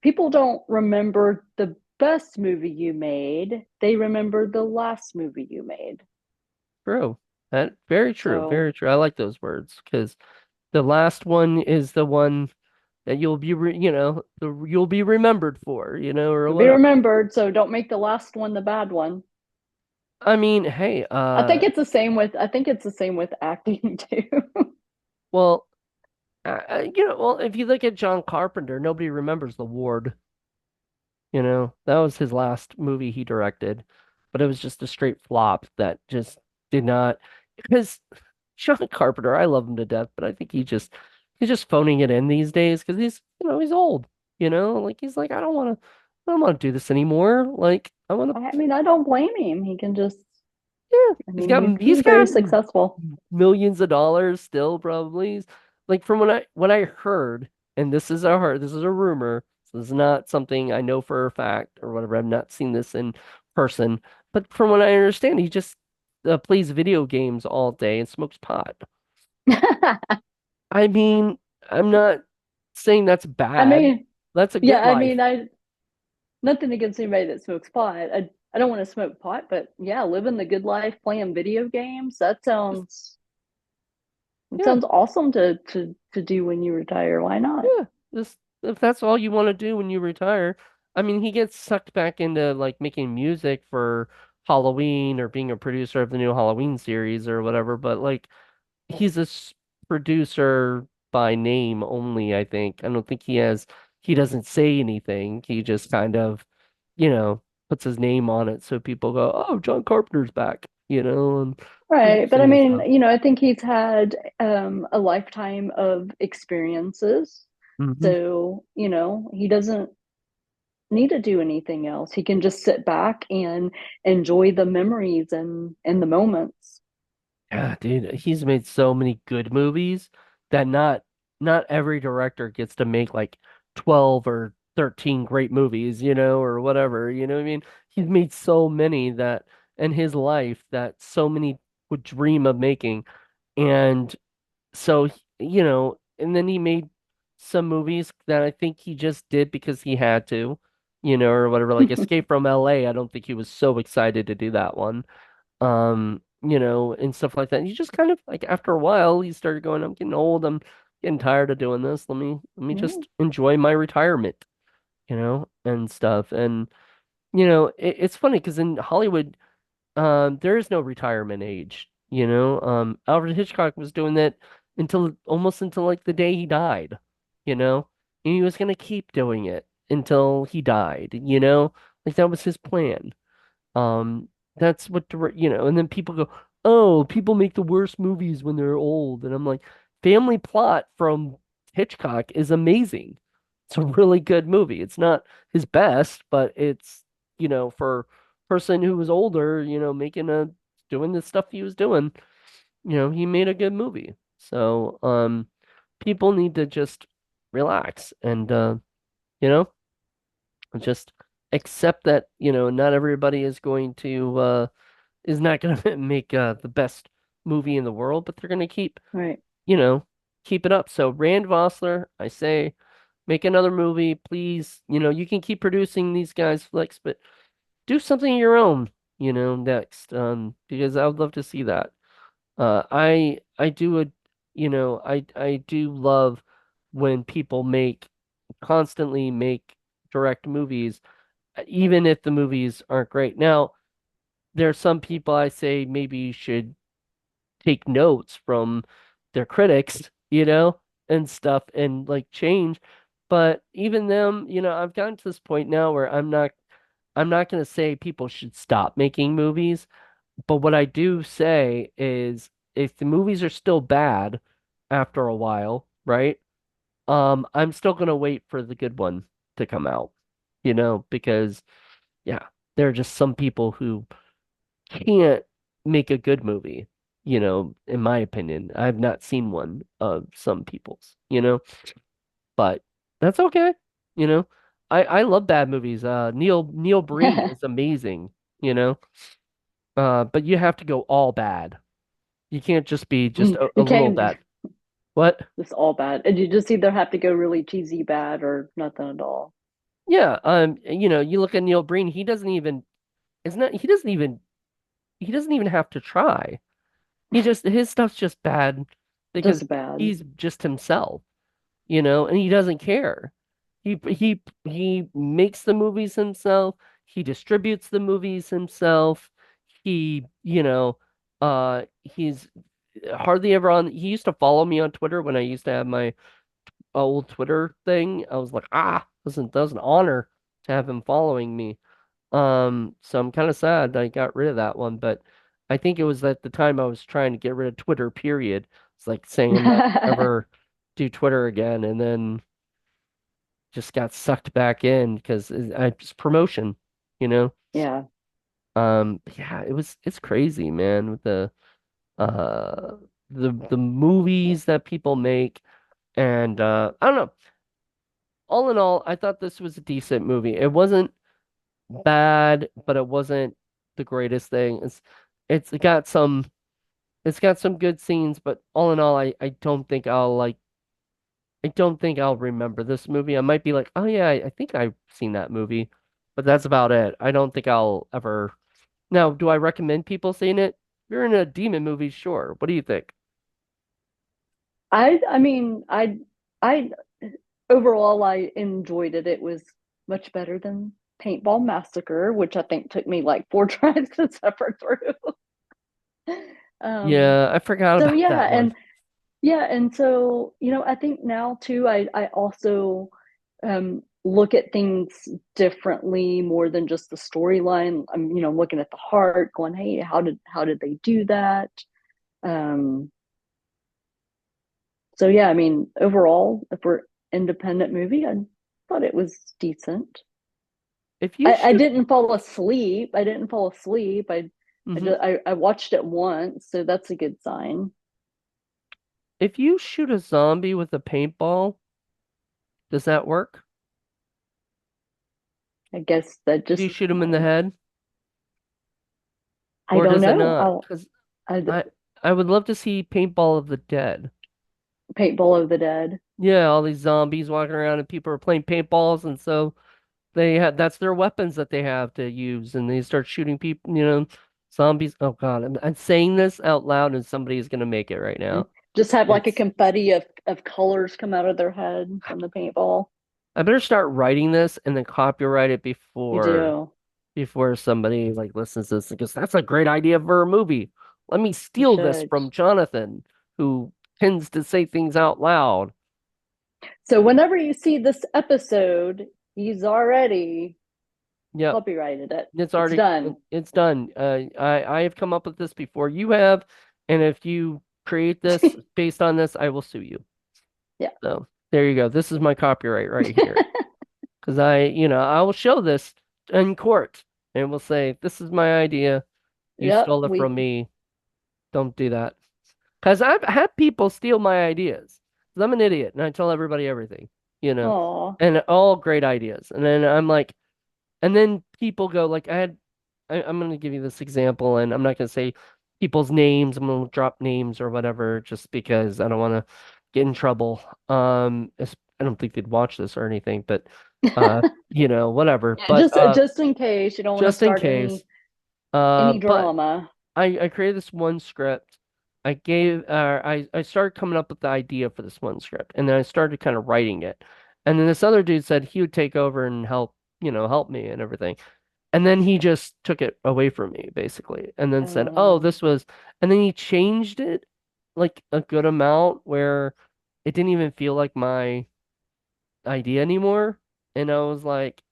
people don't remember the best movie you made, they remember the last movie you made. True. That very true. So Very true. I like those words because the last one is the one that you'll be remembered for, or you'll be whatever. remembered, so don't make the last one the bad one. I mean, hey, I think it's the same with acting too. well, well, if you look at John Carpenter, nobody remembers The Ward. That was his last movie he directed, but it was just a straight flop that just did not. Because Sean Carpenter, I love him to death, but I think he's just phoning it in these days because he's old. Like he's like, I don't want to do this anymore. Like I want to. I mean, I don't blame him. He can just, Yeah, I he's mean, got he's he's very got successful. millions of dollars still probably. Like from what I heard, and this is a rumor, so this is not something I know for a fact or whatever. I've not seen this in person, but from what I understand, he just plays video games all day and smokes pot. I mean, I'm not saying that's I bad. mean, That's a yeah, good I life. mean, nothing against anybody that smokes pot. I don't want to smoke pot, but yeah, living the good life, playing video games, Just, it yeah, sounds awesome to do when you retire. Why not? yeah. Just if that's all you want to do when you retire. I mean, he gets sucked back into like making music for Halloween or being a producer of the new Halloween series or whatever, but like he's a producer by name only, I think. I don't think he doesn't say anything. He just kind of, you know, puts his name on it so people go, "Oh, John Carpenter's back," and Right. But I producing and mean, stuff. I think he's had a lifetime of experiences. Hmm. So, he doesn't need to do anything else. He can just sit back and enjoy the memories and the moments. Yeah, dude, he's made so many good movies that not every director gets to make like 12 or 13 great movies, or whatever, you know what I mean? He's made so many that in his life that so many would dream of making. And so, and then he made some movies that I think he just did because he had to, or whatever, like Escape from LA. I don't think he was so excited to do that one, and stuff like that. And you just kind of like after a while, he started going, I'm getting old, I'm getting tired of doing this. Let me Yeah. just enjoy my retirement, and stuff. And it's funny because in Hollywood, there is no retirement age. Alfred Hitchcock was doing that until almost until like the day he died, you know, and he was gonna keep doing it until he died, like that was his plan. That's what and then people go, "Oh, people make the worst movies when they're old." And I'm like, Family Plot from Hitchcock is amazing. It's a really good movie. It's not his best, but it's, for a person who was older, making doing the stuff he was doing, he made a good movie. So, people need to just relax and you know, just accept that, not everybody is not going to make the best movie in the world, but they're going to Right. you know, keep it up. So Rand Vossler, I say, make another movie, please. You can keep producing these guys' flicks, but do something of your own, next. Because I would love to see that. I do I do love when people constantly make direct movies, even if the movies aren't great. Now, there are some people I say maybe you should take notes from their critics, and stuff and like change. But even them, I've gotten to this point now where I'm not going to say people should stop making movies, but what I do say is if the movies are still bad after a while, right? I'm still going to wait for the good one to come out, because yeah, there are just some people who can't make a good movie, in my opinion. I've not seen one of some people's, but that's okay. You know, I love bad movies. Neil Breen is amazing, you know. But you have to go all bad. You can't just be just a You little can't bad. What? just all bad. And you just either have to go really cheesy bad or nothing at all. Yeah, you look at Neil Breen, it's not he doesn't even have to try. His stuff's just bad because Just bad. he's just himself, and he doesn't care. He makes the movies himself. He distributes the movies himself. He's hardly ever on. He used to follow me on Twitter when I used to have my old Twitter thing. I was like, that was an honor to have him following me. So I'm kind of sad I got rid of that one, but I think it was at the time I was trying to get rid of Twitter, period. It's like saying I'm not gonna ever do Twitter again, and then just got sucked back in because it's promotion, you know? Yeah. Yeah, it's crazy, man, with uh the movies that people make, and I don't know. All in all, I thought this was a decent movie. It wasn't bad, but it wasn't the greatest thing. It's got some it's got some good scenes, but all in all, I don't think I'll remember this movie. I might be like, oh yeah, I think I've seen that movie, but that's about it. I don't think I'll ever. Now, do I recommend people seeing it? If you're in a demon movie, sure. What do you think? I mean, I overall I enjoyed it. It was much better than Paintball Massacre, which I think took me like four tries to suffer through. Um, Yeah, I forgot so about yeah, that one. and so I think now too, I also look at things differently more than just the storyline. I'm looking at the heart, going, hey, how did they do that? Um, so yeah, I mean, overall, for independent movie, I thought it was decent. If you I shoot, didn't fall asleep. I didn't fall asleep. mhm. I watched it once, so that's a good sign. If you shoot a zombie with a paintball, does that work? I guess that If you just shoot him in the head, I or don't does it know. not? Because I I I would love to see Paintball of the Dead. Paintball of the Dead. Yeah, all these zombies walking around and people are playing paintballs, and so they have that's their weapons that they have to use, and they start shooting people, zombies. Oh God, I'm saying this out loud, and somebody is gonna make it right now. Just have like a It's confetti of colors come out of their head from the paintball. I better start writing this and then copyright it You before do. somebody like listens to this and goes, "That's a great idea for a movie. Let me You steal this should. from Jonathan, who tends to say things out loud." So whenever you see this episode, he's already Yep. copyrighted it. It's It's already done. it's done. I have come up with this before you have, and if you create this based on this, I will sue you. Yeah. So there you go. This is my copyright right here. Because I will show this in court and will say, "This is my idea. You Yep. stole it from me. Don't do that." Because I've had people steal my ideas. 'Cause I'm an idiot and I tell everybody everything, you know, Oh, and all great ideas. And then I'm like, and then people go like, I'm going to give you this example, and I'm not going to say people's names. I'm going to drop names or whatever, just because I don't want to get in trouble. I don't think they'd watch this or anything, but whatever. yeah. But Just in case you don't want to just in start case. any But drama. I created this one script. I started coming up with the idea for this one script, and then I started kind of writing it. And then this other dude said he would take over and help me and everything. And then he just took it away from me, basically, and then said, "Oh, Oh, this was," and then he changed it like a good amount where it didn't even feel like my idea anymore. And I was like,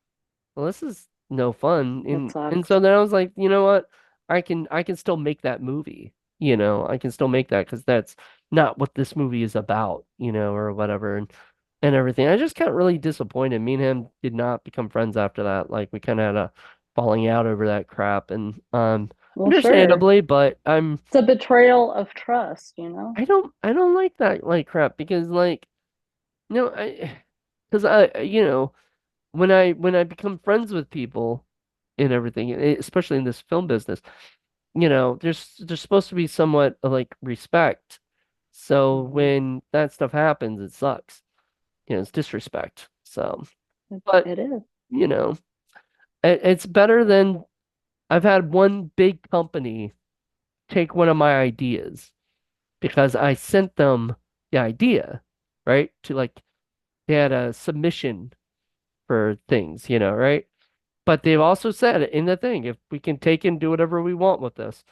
well, this is no fun. that And sucks. so then I was like, you know what? I can still make that movie. I can still make that because that's not what this movie is about, or whatever and everything. I just got really disappointed. Me and him did not become friends after that. Like we kind of had a falling out over that crap and Well, sure. understandably, but It's a betrayal of trust. I don't like that like crap because like I because I when I become friends with people and everything, especially in this film business, there's supposed to be somewhat of like respect. So Mhm. when that stuff happens, it sucks. It's disrespect. So, but It is. you know, it's better than I've had one big company take one of my ideas because I sent them the idea, right? To like they had a submission for things, right? But they've also said it in the thing, if we can take and do whatever we want with this.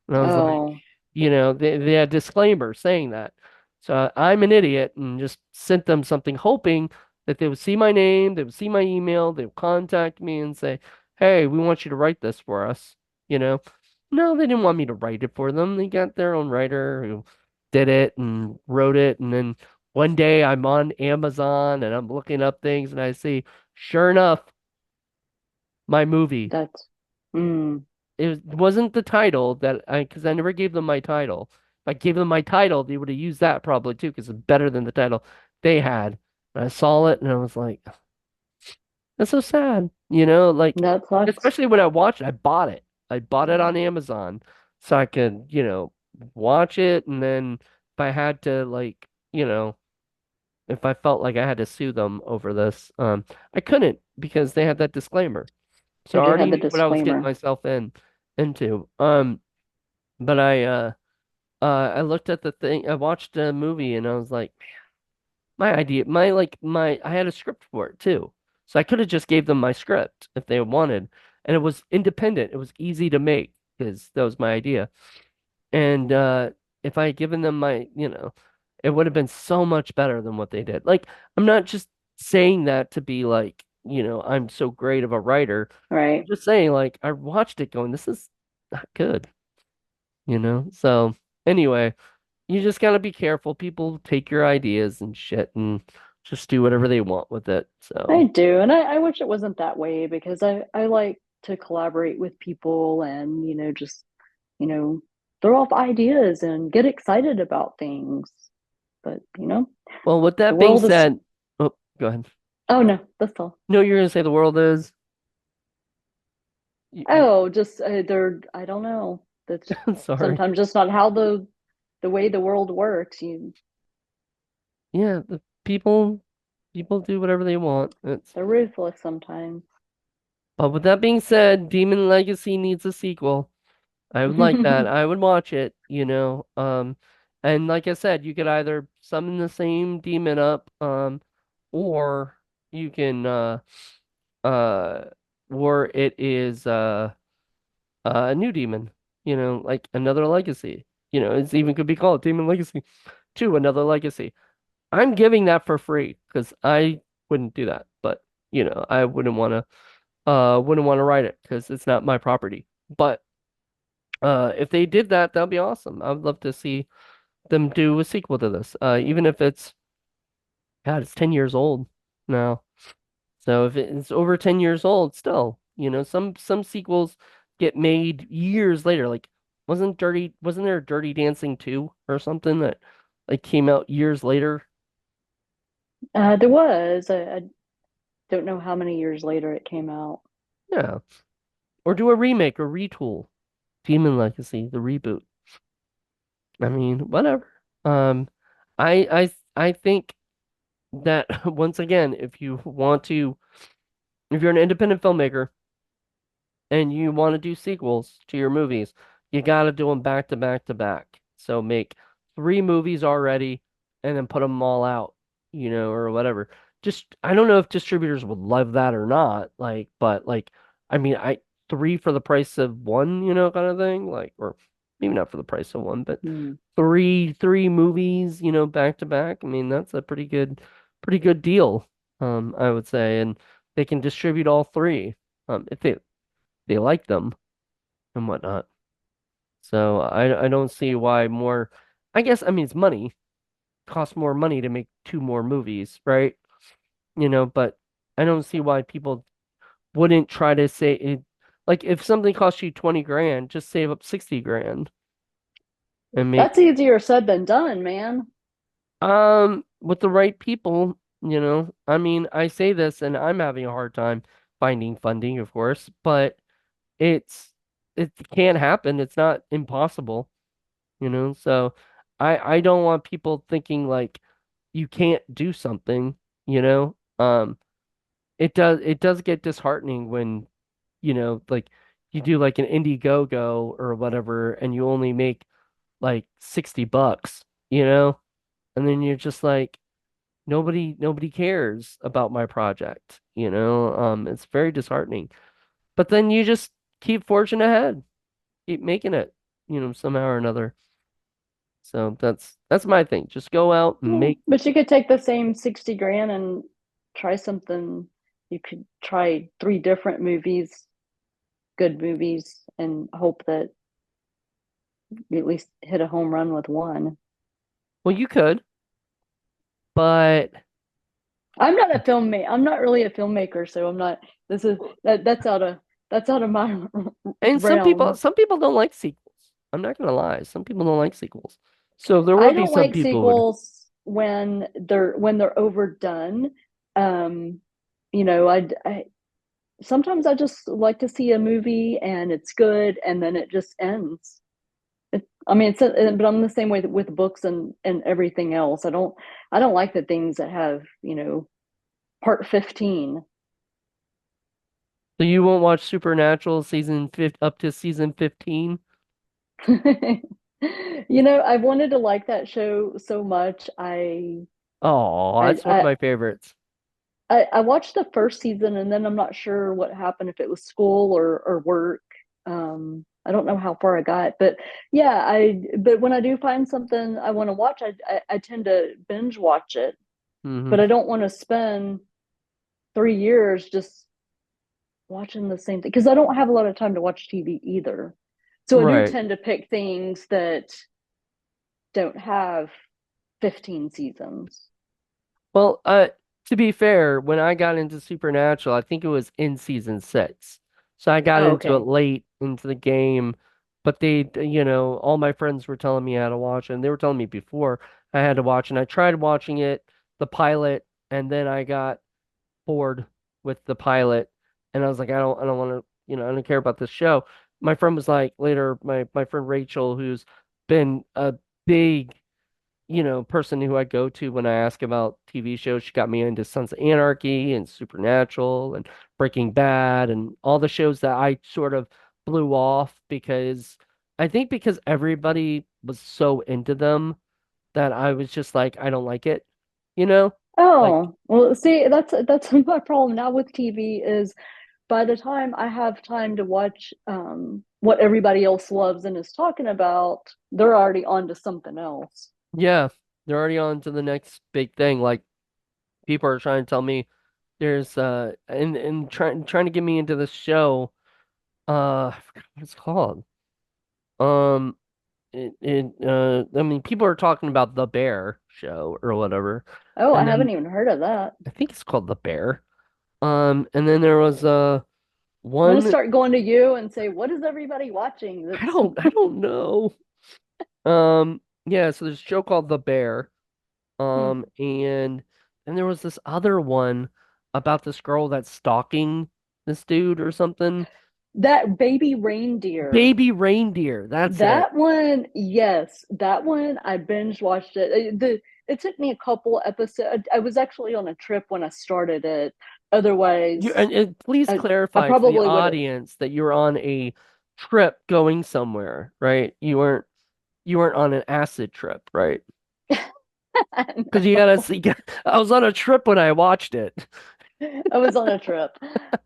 And I was like, Oh, they had a disclaimer saying that. So I'm an idiot and just sent them something hoping that they would see my name, they would see my email, they would contact me and say, "Hey, we want you to write this for us." You know? No, they didn't want me to write it for them. They got their own writer who did it and wrote it. And then one day I'm on Amazon and I'm looking up things and I see, sure enough, my movie. that's mm, It wasn't the title because I never gave them my title. If I gave them my title, they would have used that probably too, because it's better than the title they had. And I saw it and I was like, that's so sad, like, that sucks. especially when I watched it, I bought it. I bought it on Amazon so I could, watch it. And then if I had to, like, if I felt like I had to sue them over this, I couldn't because they had that disclaimer. So Or I do you already have the knew what I was getting disclaimer? myself into. But I looked at the thing, I watched a movie and I was like, my idea, I had a script for it too. So I could have just gave them my script if they wanted. And it was independent. It was easy to make because that was my idea. And if I had given them it would have been so much better than what they did. Like, I'm not just saying that to be like, I'm so great of a writer. I'm Right. just saying, like, I watched it going, this is not good. So anyway, you just gotta be careful. People take your ideas and shit and just do whatever they want with it. I So, do, and I wish it wasn't that way because I like to collaborate with people and, just, you know, throw off ideas and get excited about things. But, well, with the that being world is, said, oh, go ahead. oh no, that's all. No, you're gonna say the world is. Oh, just they're, I don't know. That's Sorry. sometimes just not how the way the world works. Yeah, the people do whatever they want. They're ruthless sometimes. But with that being said, Demon Legacy needs a sequel. I would like that. I would watch it. And like I said, you could either summon the same demon up, or you can uh or it is a new demon, like another legacy. It's even could be called Demon Legacy 2, another legacy. I'm giving that for free because I wouldn't do that, but I wouldn't want to write it because it's not my property. But if they did that, that'd be awesome. I would love to see them do a sequel to this. Even if God, it's 10 years old now. So if it's over 10 years old, still, some sequels get made years later. Like, wasn't there Dirty Dancing 2 or something that like came out years later? There was. I don't know how many years later it came out. Yeah. Or do a remake or retool. Demon Legacy, the reboot. I mean, whatever. Um, I think that once again, if you're an independent filmmaker and you want to do sequels to your movies, you got to do them back to back to back. So make 3 movies already and then put them all out, or whatever. Just, I don't know if distributors would love that or not. Like, but like, I mean, three for the price of one, kind of thing. Like, or maybe not for the price of one, but Hmm. three movies, back to back. I mean, that's a pretty good deal, I would say. And they can distribute all three, if they like them and whatnot. So I don't see why more. I guess I mean it's money. Costs more money to make 2 more movies, right? But I don't see why people wouldn't try to say it. Like if something costs you 20 grand, just save up 60 grand and That's make easier said than done, man. with the right people. I mean, I say this and I'm having a hard time finding funding, of course, but it's it can happen. It's not impossible. So I don't want people thinking like you can't do something, you know. It does get disheartening when, like you do like an Indiegogo or whatever and you only make like $60, and then you're just like nobody cares about my project. It's very disheartening. But then you just keep forging ahead, keep making it, somehow or another. So that's my thing. Just go out and Yeah, make. but you could take the same 60 grand and try something. You could try three different movies, good movies, and hope that you at least hit a home run with one. Well, you could, but I'm not really a filmmaker, so I'm not. This is that's out of my and realm. some people don't like sequels. I'm not gonna lie. Some people don't like sequels. So there will I be don't some like people who would. sequels when they're overdone. Um, I sometimes I just like to see a movie and it's good and then it just ends. I mean, but I'm the same way with books and everything else. I don't like the things that have part 15. So you won't watch Supernatural up to season 15? I wanted to like that show so much. Oh, I that's one of I my favorites. I watched the first season and then I'm not sure what happened, if it was school or work. I don't know how far I got, but yeah, but when I do find something I want to watch, I tend to binge watch it, Hmm. but I don't want to spend 3 years just watching the same thing because I don't have a lot of time to watch TV either. So I do Right. tend to pick things that don't have 15 seasons. Well, to be fair, when I got into Supernatural, I think it was in season 6. So I got Oh, into it okay. late into the game, but all my friends were telling me how to watch it, and they were telling me before I had to watch, and I tried watching it, the pilot, and then I got bored with the pilot, and I was like, I don't want to, I don't care about this show. My friend was like, later, my friend Rachel, who's been a big person who I go to when I ask about TV shows. She got me into Sons of Anarchy and Supernatural and Breaking Bad and all the shows that I sort of blew off because I think because everybody was so into them that I was just like, I don't like it, you know? Like, Oh, well, see, that's my problem now with TV is by the time I have time to watch what everybody else loves and is talking about, they're already on to something else. yeah, they're already on to the next big thing. Like, people are trying to tell me there's and trying to get me into this show. I forgot what it's called. Um, I mean, people are talking about the Bear show or whatever, Oh, I and haven't then even heard of that. I think it's called the Bear. And then there was I'm gonna one. start going to you and say, what is everybody watching? That's I don't know. Yeah, so there's a show called The Bear. Hmm. And then there was this other one about this girl that's stalking this dude or something. That baby reindeer. Baby reindeer, that's it. That one, yes, that one I binge watched it. It took me a couple episodes. I was actually on a trip when I started it. Otherwise, And please I clarify to the probably would have. audience that you were on a trip going somewhere, right? You weren't on an acid trip, right? Because you gotta see, I was on a trip when I watched it. I was on a trip.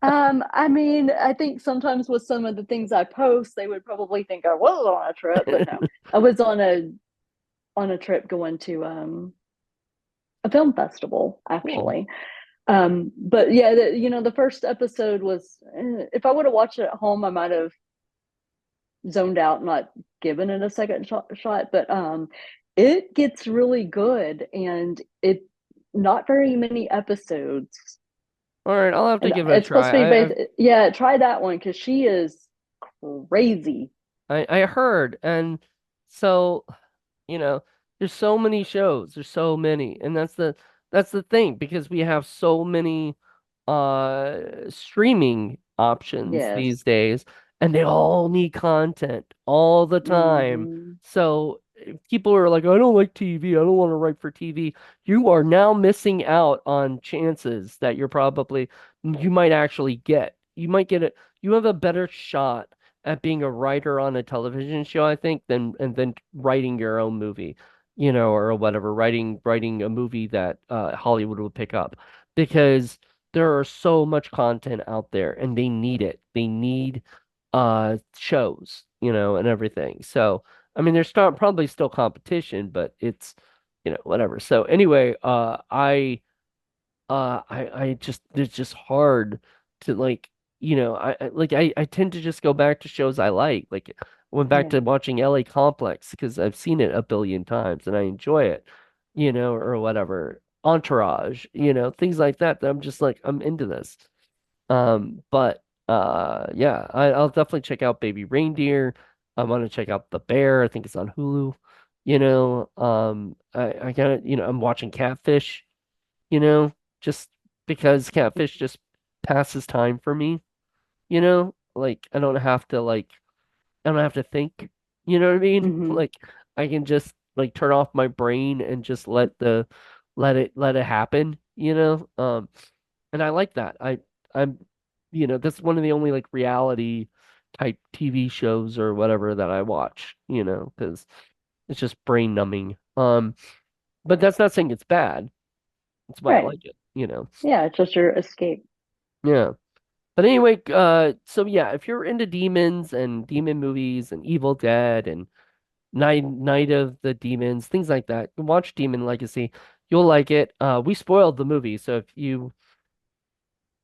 I mean, I think sometimes with some of the things I post, they would probably think I was on a trip, but no, I was on a trip going to a film festival Cool. actually. But yeah, the first episode was, if I would have watched it at home, I might have zoned out, not given it a second shot. But it gets really good, and it not very many episodes, All right, I'll have to and give it a it's supposed try. to be based. Yeah, try that one because she is crazy. I heard, and so there's so many shows, there's so many, and that's the thing because we have so many streaming options these Yes. days, and they all need content all the time. Hmm. So if people are like, I don't like TV, I don't want to write for TV. You are now missing out on chances that you might actually get. You might get it. You have a better shot at being a writer on a television show, I think, than writing your own movie, or whatever, writing a movie that Hollywood would pick up because there are so much content out there and they need it. They need shows, and everything. So, I mean, there's probably still competition, but it's, whatever. So anyway, I just it's just hard to like I tend to just go back to shows I like. Like I went back Yeah. to watching LA Complex because I've seen it a billion times and I enjoy it, or whatever. Entourage, things like that that I'm just like I'm into this. But yeah, I'll definitely check out Baby Reindeer. I want to check out The Bear. I think it's on Hulu. I gotta, I'm watching Catfish, you know, just because Catfish just passes time for me, like I don't have to think, you know what I mean? Hmm. Like I can just like turn off my brain and just let it happen, and I like that. I'm that's one of the only like reality type TV shows or whatever that I watch, because it's just brain numbing. But that's not saying it's bad. That's why I Right. like it. Yeah, it's just your escape. Yeah. But anyway, so yeah, if you're into demons and demon movies and Evil Dead and Night of the Demons, things like that, watch Demon Legacy. You'll like it. We spoiled the movie, so if you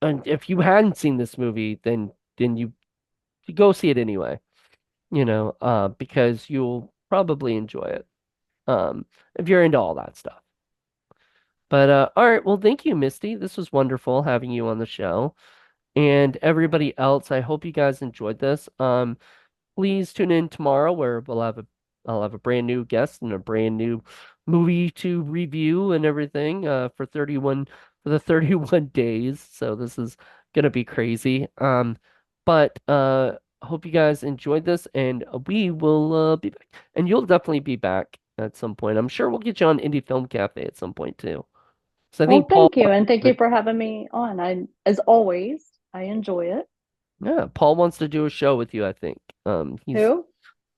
hadn't seen this movie, then you go see it anyway. Because you'll probably enjoy it. If you're into all that stuff. But all right, well, thank you, Misty. This was wonderful having you on the show. And everybody else, I hope you guys enjoyed this. Please tune in tomorrow where I'll have a brand new guest and a brand new movie to review and everything for the 31 days. So this is gonna be crazy. But hope you guys enjoyed this and we will be back. And you'll definitely be back at some point. I'm sure we'll get you on Indie Film Cafe at some point too. So I Well, think Paul thank you, and thank wants you for having me on. As always, I enjoy it. yeah, Paul wants to do a show with you, I think. He's Who?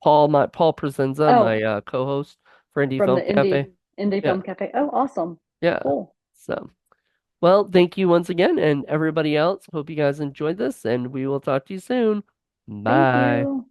Paul Presenza, my Oh, co-host for Indie from Film the Cafe. Indie Yeah, Film Cafe. Oh, awesome. yeah. Cool. So, well, thank you once again, and everybody else. Hope you guys enjoyed this, and we will talk to you soon. Thank Bye. you.